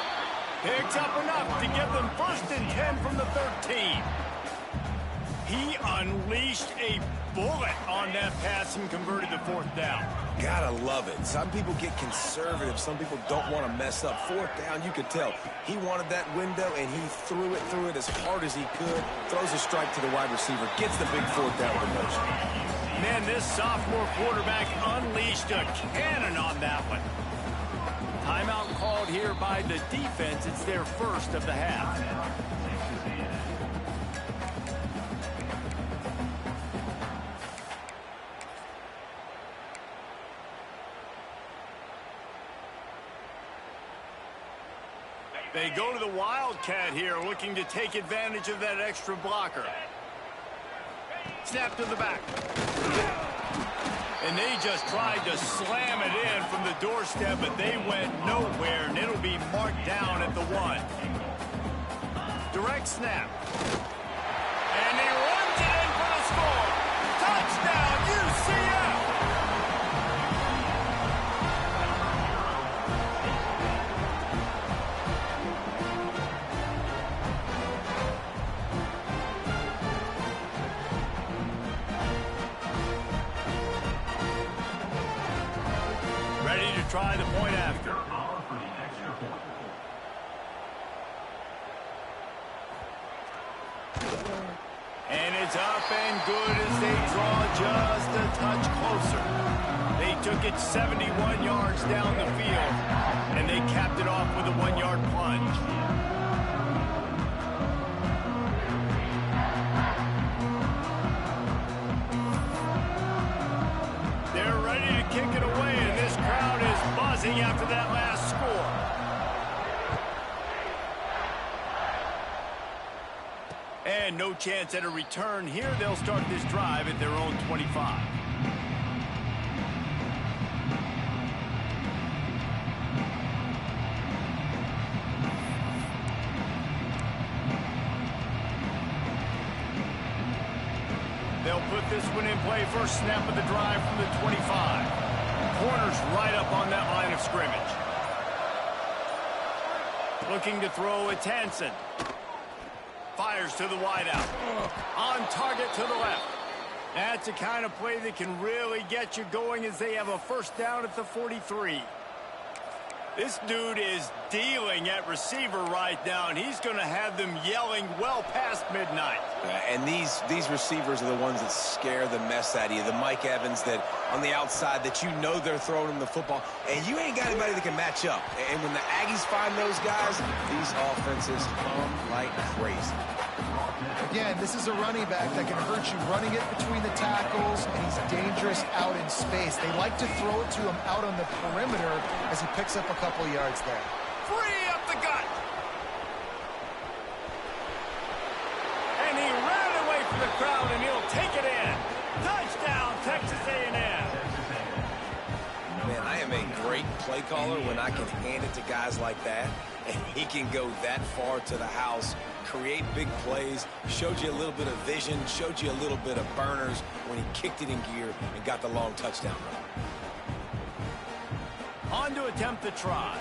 Picks up enough to give them 1st and 10 from the 13. He unleashed a bullet on that pass and converted to 4th down. Gotta love it. Some people get conservative. Some people don't want to mess up. 4th down, you could tell. He wanted that window, and he threw it as hard as he could. Throws a strike to the wide receiver. Gets the big 4th down promotion. Man, this sophomore quarterback unleashed a cannon on that one. Timeout called here by the defense. It's their first of the half. They go to the Wildcat here, looking to take advantage of that extra blocker. Snap to the back. And they just tried to slam it in from the doorstep, but they went nowhere, and it'll be marked down at the 1. Direct snap. And he runs it in for the score. Touchdown, UCF! Try the point after. And it's up and good as they draw just a touch closer. They took it 71 yards down the field, and they capped it off with a 1-yard plunge. They're ready to kick it away, and this crowd is buzzing after that last score. And no chance at a return here. They'll start this drive at their own 25. They'll put this one in play. First snap of the drive from the 25. Corner's right up on that line of scrimmage. Looking to throw, it's Hansen. Fires to the wideout. On target to the left. That's the kind of play that can really get you going as they have a 1st down at the 43. This dude is dealing at receiver right now, and he's going to have them yelling well past midnight. And these receivers are the ones that scare the mess out of you. The Mike Evans that on the outside that you know they're throwing him the football, and you ain't got anybody that can match up. And when the Aggies find those guys, these offenses come like crazy. Again, this is a running back that can hurt you running it between the tackles, and he's dangerous out in space. They like to throw it to him out on the perimeter as he picks up a couple yards there. Free up the gut. And he ran away from the crowd, and he'll take it in. Touchdown, Texas A&M. Man, I am a great play caller when I can hand it to guys like that, and he can go that far to the house, create big plays, showed you a little bit of vision, showed you a little bit of burners when he kicked it in gear and got the long touchdown run. On to attempt the try.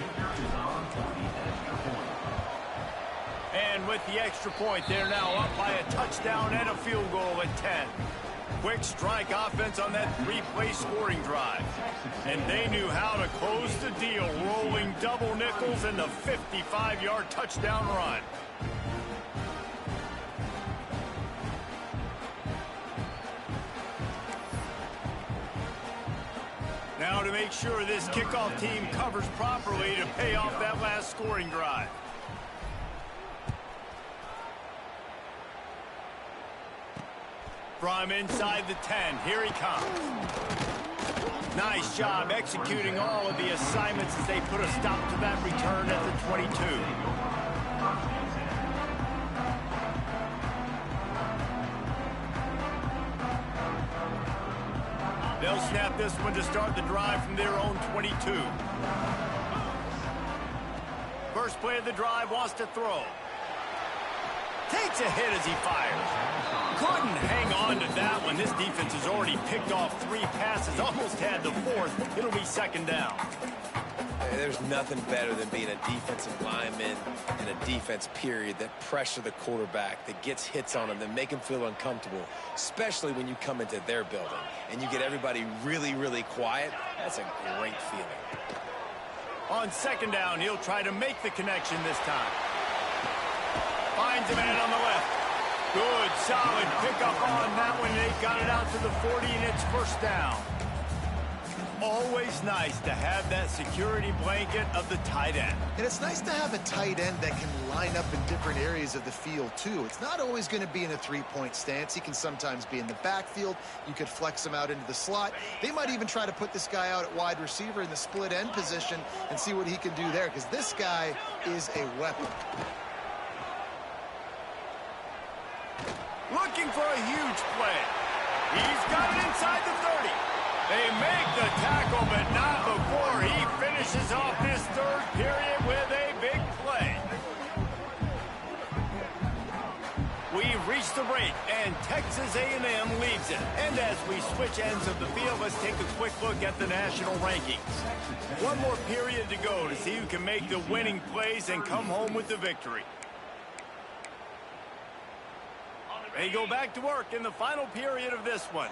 And with the extra point, they're now up by a touchdown and a field goal at 10. Quick strike offense on that 3-play scoring drive. And they knew how to close the deal, rolling double nickels and the 55-yard touchdown run. Now now to make sure this kickoff team covers properly to pay off that last scoring drive. From inside the 10, here he comes. Nice job executing all of the assignments as they put a stop to that return at the 22. They'll snap this one to start the drive from their own 22. First play of the drive, wants to throw. Takes a hit as he fires. Couldn't hang on to that one. This defense has already picked off 3 passes, almost had the 4th. It'll be second down. Hey, there's nothing better than being a defensive lineman and a defense period that pressure the quarterback, that gets hits on him, that make him feel uncomfortable, especially when you come into their building and you get everybody really, really quiet. That's a great feeling. On second down, he'll try to make the connection this time. Finds a man on the left. Good, solid pickup on that one. They got it out to the 40, and it's first down. Always nice to have that security blanket of the tight end. And it's nice to have a tight end that can line up in different areas of the field, too. It's not always going to be in a three-point stance. He can sometimes be in the backfield. You could flex him out into the slot. They might even try to put this guy out at wide receiver in the split end position and see what he can do there, because this guy is a weapon. Looking for a huge play. He's got it inside the 30. They make the tackle, but not before he finishes off this third period with a big play. We've reached the break, and Texas A&M leads it. And as we switch ends of the field, let's take a quick look at the national rankings. One more period to go to see who can make the winning plays and come home with the victory. They go back to work in the final period of this one.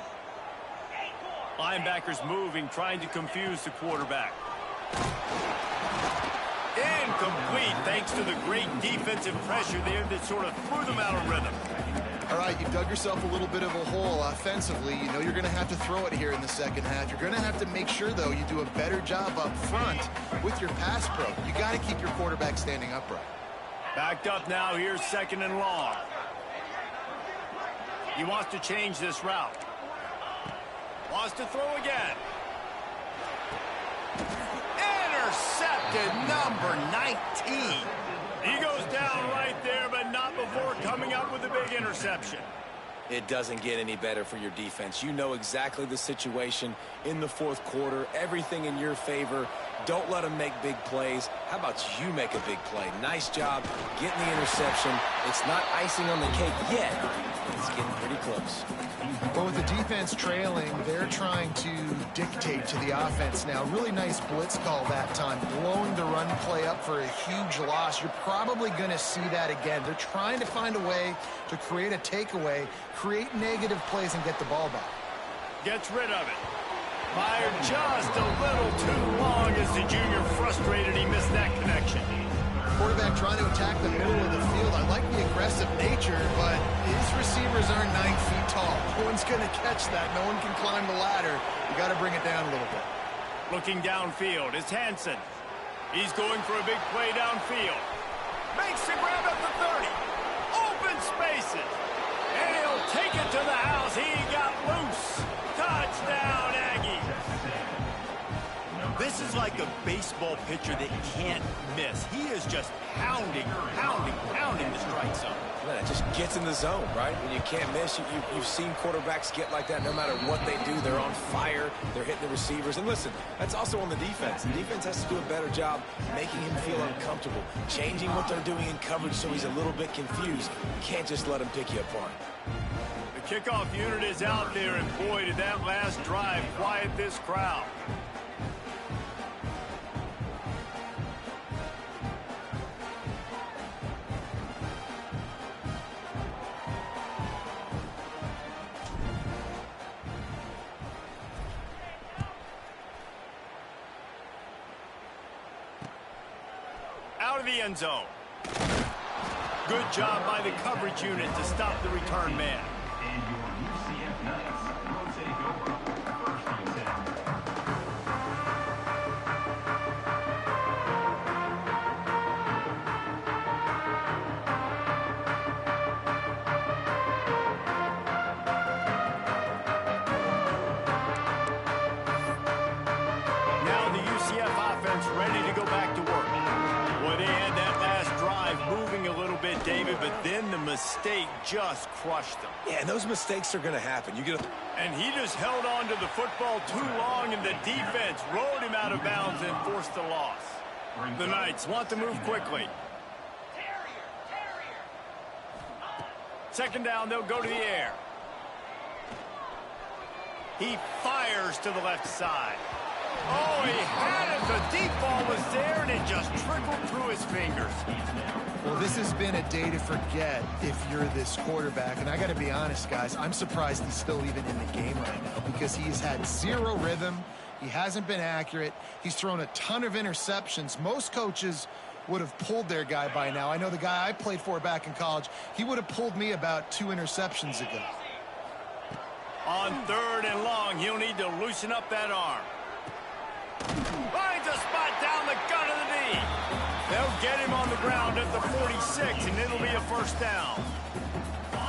Linebackers moving, trying to confuse the quarterback. Incomplete, thanks to the great defensive pressure there that sort of threw them out of rhythm. All right, you've dug yourself a little bit of a hole offensively. You know you're going to have to throw it here in the second half. You're going to have to make sure, though, you do a better job up front with your pass pro. You got to keep your quarterback standing upright. Backed up now, here's second and long. He wants to change this route. Wants to throw again. Intercepted, number 19. He goes down right there, but not before coming up with a big interception. It doesn't get any better for your defense. You know exactly the situation in the fourth quarter, everything in your favor. Don't let them make big plays. How about you make a big play? Nice job getting the interception. It's not icing on the cake yet. It's getting pretty close. Well, with the defense trailing, they're trying to dictate to the offense now. Really nice blitz call that time, blowing the run play up for a huge loss. You're probably going to see that again. They're trying to find a way to create a takeaway, create negative plays, and get the ball back. Gets rid of it. Fired just a little too long as the junior frustrated. He missed that connection. Quarterback trying to attack the middle of the field. I like the aggressive nature, but his receivers aren't 9 feet tall. No one's going to catch that. No one can climb the ladder. You got to bring it down a little bit. Looking downfield is Hansen. He's going for a big play downfield. Makes the grab at the 30. Open spaces. And he'll take it to the house. He got loose. Touchdown, Aggies. This is like a baseball pitcher that can't miss. He is just pounding the strike zone. Man, it just gets in the zone, right? When you can't miss, you've seen quarterbacks get like that no matter what they do. They're on fire. They're hitting the receivers. And listen, that's also on the defense. The defense has to do a better job making him feel uncomfortable, changing what they're doing in coverage so he's a little bit confused. You can't just let him pick you apart. The kickoff unit is out there, and boy, did that last drive quiet this crowd. Out of the end zone. Good job by the coverage unit to stop the return man. And your UCF Knights will take over first and 10. mistake just crushed him. Yeah, and those mistakes are going to happen. And he just held on to the football too long, and the defense rolled him out of bounds and forced a loss. The Knights want to move quickly. Second down, they'll go to the air. He fires to the left side. Oh, he had it. The deep ball was there, and it just trickled through his fingers. Well, this has been a day to forget if you're this quarterback. And I got to be honest, guys, I'm surprised he's still even in the game right now because he's had zero rhythm. He hasn't been accurate. He's thrown a ton of interceptions. Most coaches would have pulled their guy by now. I know the guy I played for back in college, he would have pulled me about 2 interceptions ago. On 3rd and long, he'll need to loosen up that arm. Finds a spot down the gut of the knee. They'll get him on the ground at the 46, and it'll be a first down.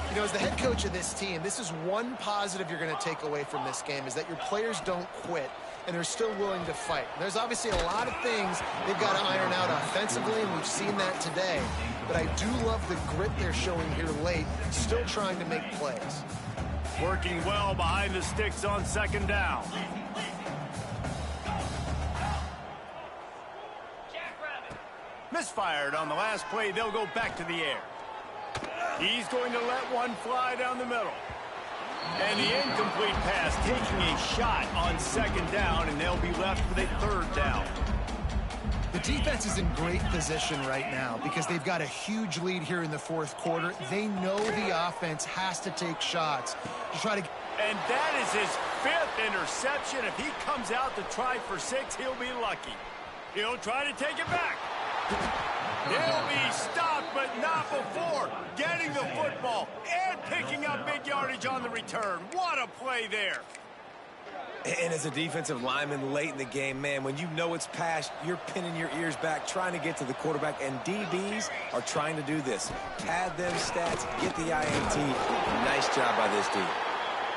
You know, as the head coach of this team, this is one positive you're going to take away from this game, is that your players don't quit, and they're still willing to fight. There's obviously a lot of things they've got to iron out offensively, and we've seen that today. But I do love the grit they're showing here late, still trying to make plays. Working well behind the sticks on second down. Misfired on the last play. They'll go back to the air. He's going to let one fly down the middle. And the incomplete pass, taking a shot on second down, and they'll be left with a 3rd down. The defense is in great position right now because they've got a huge lead here in the 4th quarter. They know the offense has to take shots to try to... And that is his 5th interception. If he comes out to try for 6, he'll be lucky. He'll try to take it back. He'll be stopped, but not before getting the football and picking up big yardage on the return. What a play there. And as a defensive lineman late in the game, man, when you know it's past, you're pinning your ears back, trying to get to the quarterback, and DBs are trying to do this. Pad them stats, get the INT. Nice job by this team.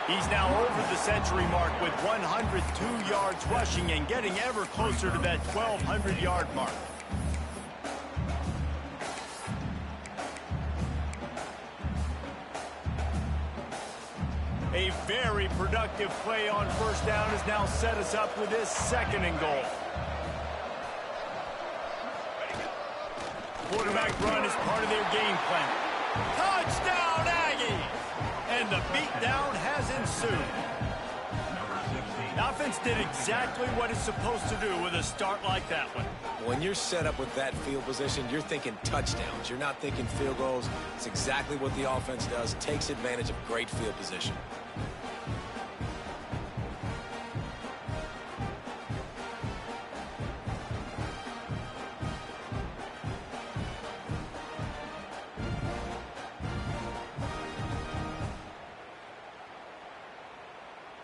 He's now over the century mark with 102 yards rushing and getting ever closer to that 1,200-yard mark. A very productive play on first down has now set us up with this 2nd and goal. Quarterback run is part of their game plan. Touchdown, Aggies! And the beatdown has ensued. The offense did exactly what it's supposed to do with a start like that one. When you're set up with that field position, you're thinking touchdowns. You're not thinking field goals. It's exactly what the offense does. Takes advantage of great field position.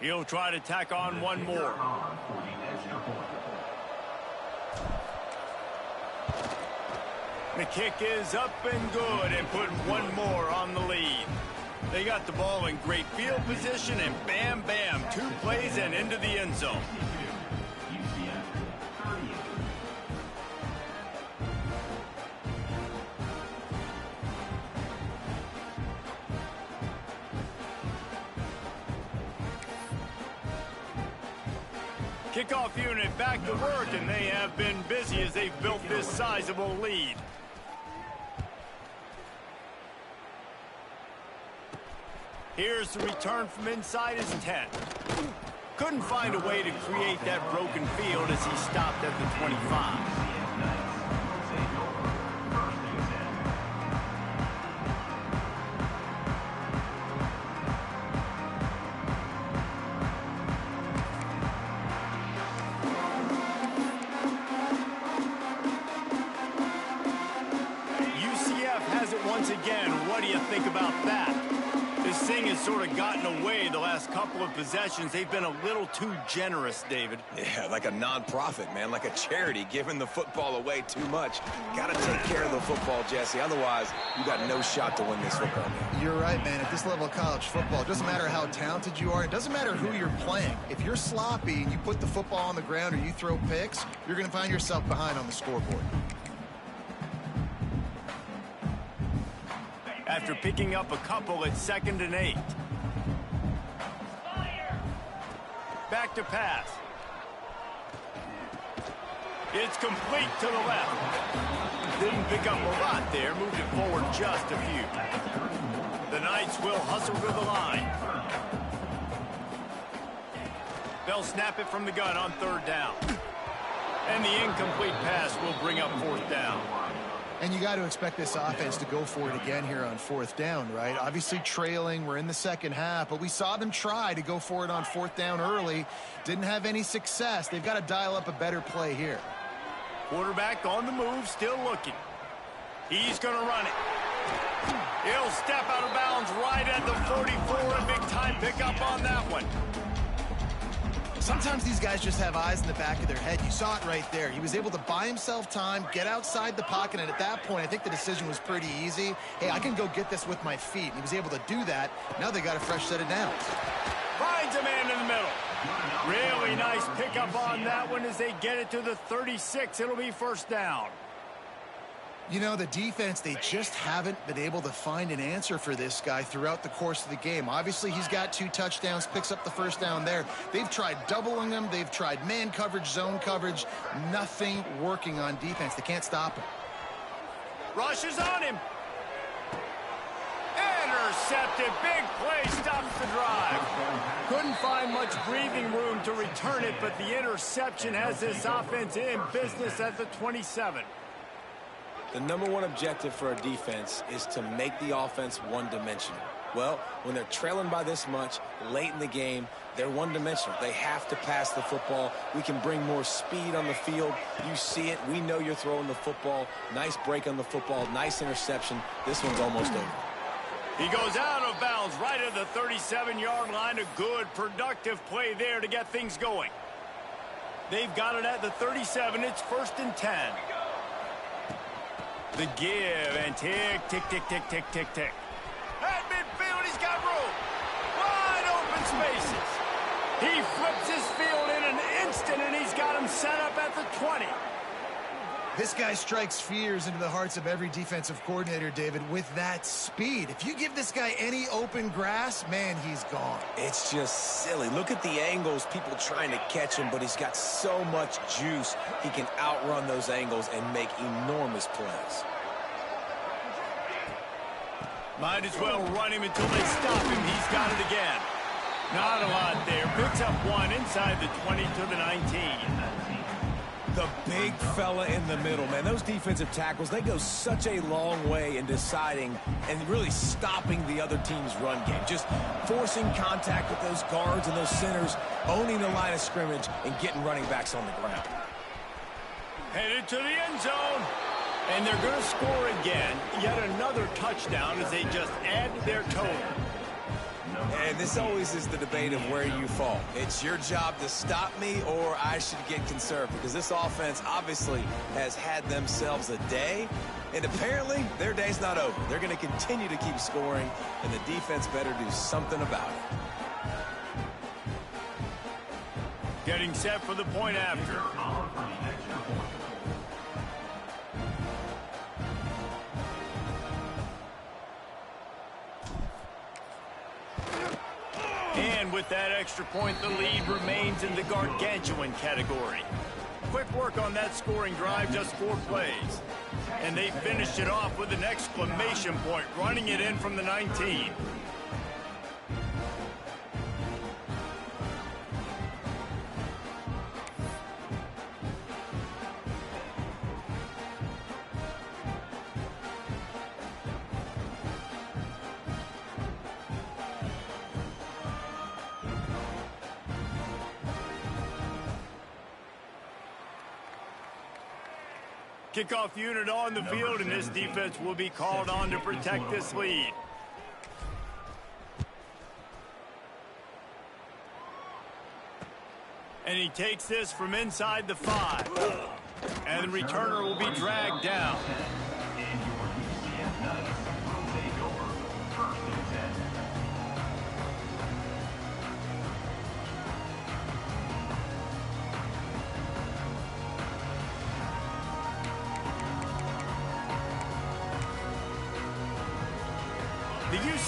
He'll try to tack on one more. The kick is up and good, and put one more on the lead. They got the ball in great field position, and bam, bam, 2 plays and into the end zone. Kickoff unit back to work, and they have been busy as they've built this sizable lead. Here's the return from inside his 10. Couldn't find a way to create that broken field as he stopped at the 25. UCF has it once again. What do you think about that? This thing has sort of gotten away the last couple of possessions. They've been a little too generous, David. Yeah, like a non-profit, man, like a charity, giving the football away too much. Got to take care of the football, Jesse. Otherwise, you got no shot to win this football game. You're right, man. At this level of college football, it doesn't matter how talented you are. It doesn't matter who you're playing. If you're sloppy and you put the football on the ground or you throw picks, you're going to find yourself behind on the scoreboard. after picking up a couple at 2nd and 8. Back to pass. It's complete to the left. Didn't pick up a lot there, moved it forward just a few. The Knights will hustle to the line. They'll snap it from the gun on 3rd down. And the incomplete pass will bring up 4th down. And you got to expect this offense to go for it again here on 4th down, right? Obviously trailing, we're in the second half, but we saw them try to go for it on 4th down early. Didn't have any success. They've got to dial up a better play here. Quarterback on the move, still looking. He's going to run it. He'll step out of bounds right at the 44, a big-time pickup on that one. Sometimes these guys just have eyes in the back of their head. You saw it right there. He was able to buy himself time, get outside the pocket, and at that point, I think the decision was pretty easy. Hey, I can go get this with my feet. And he was able to do that. Now they got a fresh set of downs. Finds a man in the middle. Really nice pickup on that one as they get it to the 36. It'll be 1st down. You know, the defense, they just haven't been able to find an answer for this guy throughout the course of the game. Obviously, he's got 2 touchdowns, picks up the 1st down there. They've tried doubling him. They've tried man coverage, zone coverage. Nothing working on defense. They can't stop him. Rushes on him. Intercepted. Big play stops the drive. Couldn't find much breathing room to return it, but the interception has this offense in business at the 27. The #1 objective for a defense is to make the offense one-dimensional. Well, when they're trailing by this much late in the game, they're one-dimensional. They have to pass the football. We can bring more speed on the field. You see it. We know you're throwing the football. Nice break on the football. Nice interception. This one's almost over. He goes out of bounds right at the 37-yard line. A good, productive play there to get things going. They've got it at the 37. It's 1st and 10. The give and tick, tick, tick, tick, tick, tick, tick. At midfield, he's got room. Wide open spaces. He flips his field in an instant, and he's got him set up at the 20. This guy strikes fears into the hearts of every defensive coordinator, David, with that speed. If you give this guy any open grass, man, he's gone. It's just silly. Look at the angles, people trying to catch him, but he's got so much juice. He can outrun those angles and make enormous plays. Might as well run him until they stop him. He's got it again. Not a lot there. Picks up 1 inside the 20 to the 19. The big fella in the middle, man. Those defensive tackles, they go such a long way in deciding and really stopping the other team's run game. Just forcing contact with those guards and those centers, owning the line of scrimmage, and getting running backs on the ground. Headed to the end zone. And they're going to score again. Yet another touchdown as they just add to their total. And this always is the debate of where you fall. It's your job to stop me, or I should get conservative, because this offense obviously has had themselves a day, and apparently their day's not over. They're going to continue to keep scoring, and the defense better do something about it. Getting set for the point after. And with that extra point, the lead remains in the gargantuan category. Quick work on that scoring drive, just 4 plays. And they finished it off with an exclamation point, running it in from the 19. Kickoff unit on the field, and this defense will be called on to protect this lead. And he takes this from inside the 5. And the returner will be dragged down.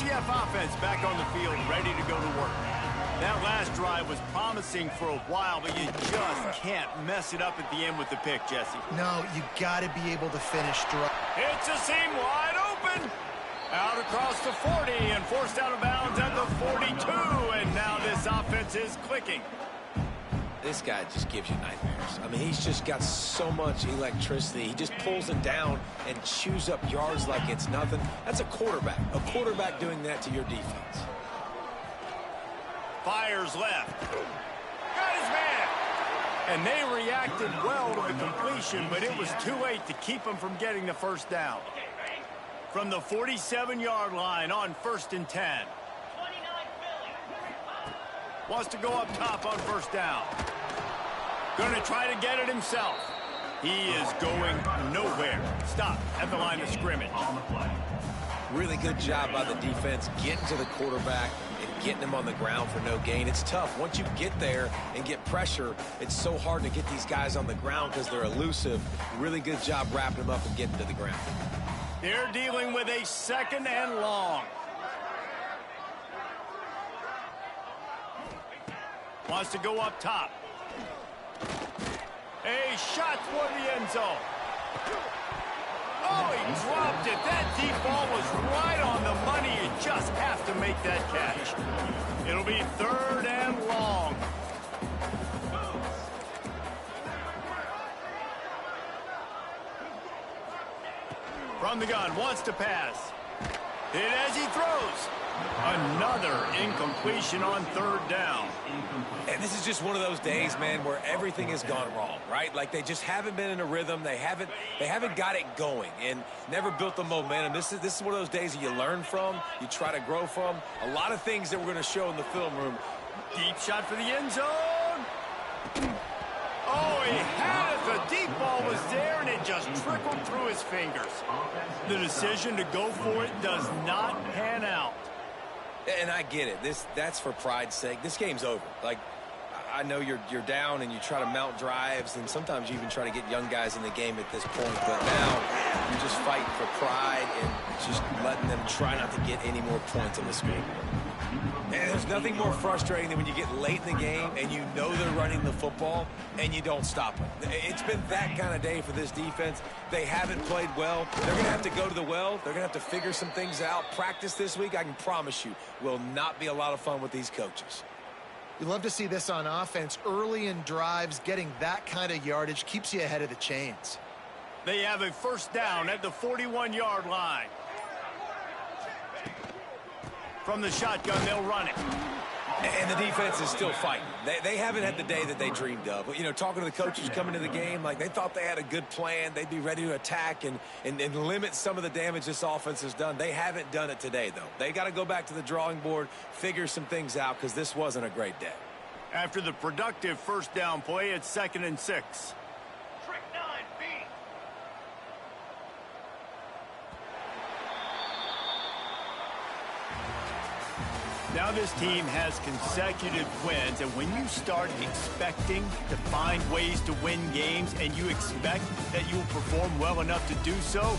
UCF offense back on the field, ready to go to work. That last drive was promising for a while, but you just can't mess it up at the end with the pick, Jesse. No, you got to be able to finish strong. It's a seam wide open. Out across the 40 and forced out of bounds at the 42. And now this offense is clicking. This guy just gives you nightmares. I mean, he's just got so much electricity. He just pulls it down and chews up yards like it's nothing. That's a quarterback. A quarterback doing that to your defense. Fires left. Got his man. And they reacted well to the completion, but it was too late to keep him from getting the first down. From the 47-yard line on 1st and 10. Wants to go up top on first down. Going to try to get it himself. He is going nowhere. Stop at the line of scrimmage. Really good job by the defense getting to the quarterback and getting him on the ground for no gain. It's tough. Once you get there and get pressure, it's so hard to get these guys on the ground because they're elusive. Really good job wrapping them up and getting to the ground. They're dealing with a 2nd and long. Wants to go up top. A shot for the end zone. Oh, he dropped it. That deep ball was right on the money. You just have to make that catch. It'll be 3rd and long. From the gun, wants to pass. Hit as he throws. Another incompletion on 3rd down. And this is just one of those days, man, where everything has gone wrong, right? Like they just haven't been in a rhythm. They haven't got it going and never built the momentum. This is one of those days that you learn from, you try to grow from. A lot of things that we're going to show in the film room. Deep shot for the end zone. Oh, he had it. The deep ball was there, and it just trickled through his fingers. The decision to go for it does not pan out. And I get it. That's for pride's sake. This game's over. Like, I know you're down and you try to mount drives, and sometimes you even try to get young guys in the game at this point. But now you're just fighting for pride and just letting them try not to get any more points on the screen. And there's nothing more frustrating than when you get late in the game and you know they're running the football and you don't stop them. It's been that kind of day for this defense. They haven't played well. They're going to have to go to the well. They're going to have to figure some things out. Practice this week, I can promise you, will not be a lot of fun with these coaches. You love to see this on offense. Early in drives, getting that kind of yardage keeps you ahead of the chains. They have a 1st down at the 41-yard line. From the shotgun, they'll run it. And the defense is still fighting. They haven't had the day that they dreamed of. But, you know, talking to the coaches coming to the game, like they thought they had a good plan. They'd be ready to attack and limit some of the damage this offense has done. They haven't done it today, though. They got to go back to the drawing board, figure some things out, because this wasn't a great day. After the productive 1st down play, it's 2nd and 6. Now this team has consecutive wins, and when you start expecting to find ways to win games and you expect that you will perform well enough to do so,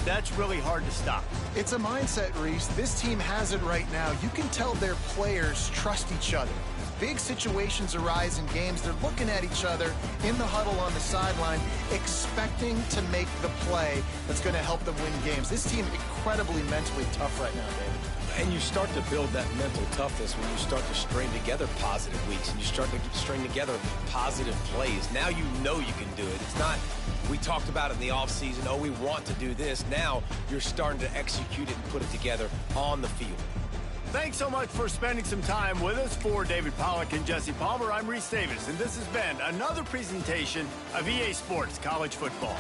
that's really hard to stop. It's a mindset, Reese. This team has it right now. You can tell their players trust each other. Big situations arise in games. They're looking at each other in the huddle on the sideline, expecting to make the play that's going to help them win games. This team incredibly mentally tough right now, David. And you start to build that mental toughness when you start to string together positive weeks and you start to string together positive plays. Now you know you can do it. It's not, we talked about it in the offseason, oh, we want to do this. Now you're starting to execute it and put it together on the field. Thanks so much for spending some time with us. For David Pollack and Jesse Palmer, I'm Reese Davis, and this has been another presentation of EA Sports College Football.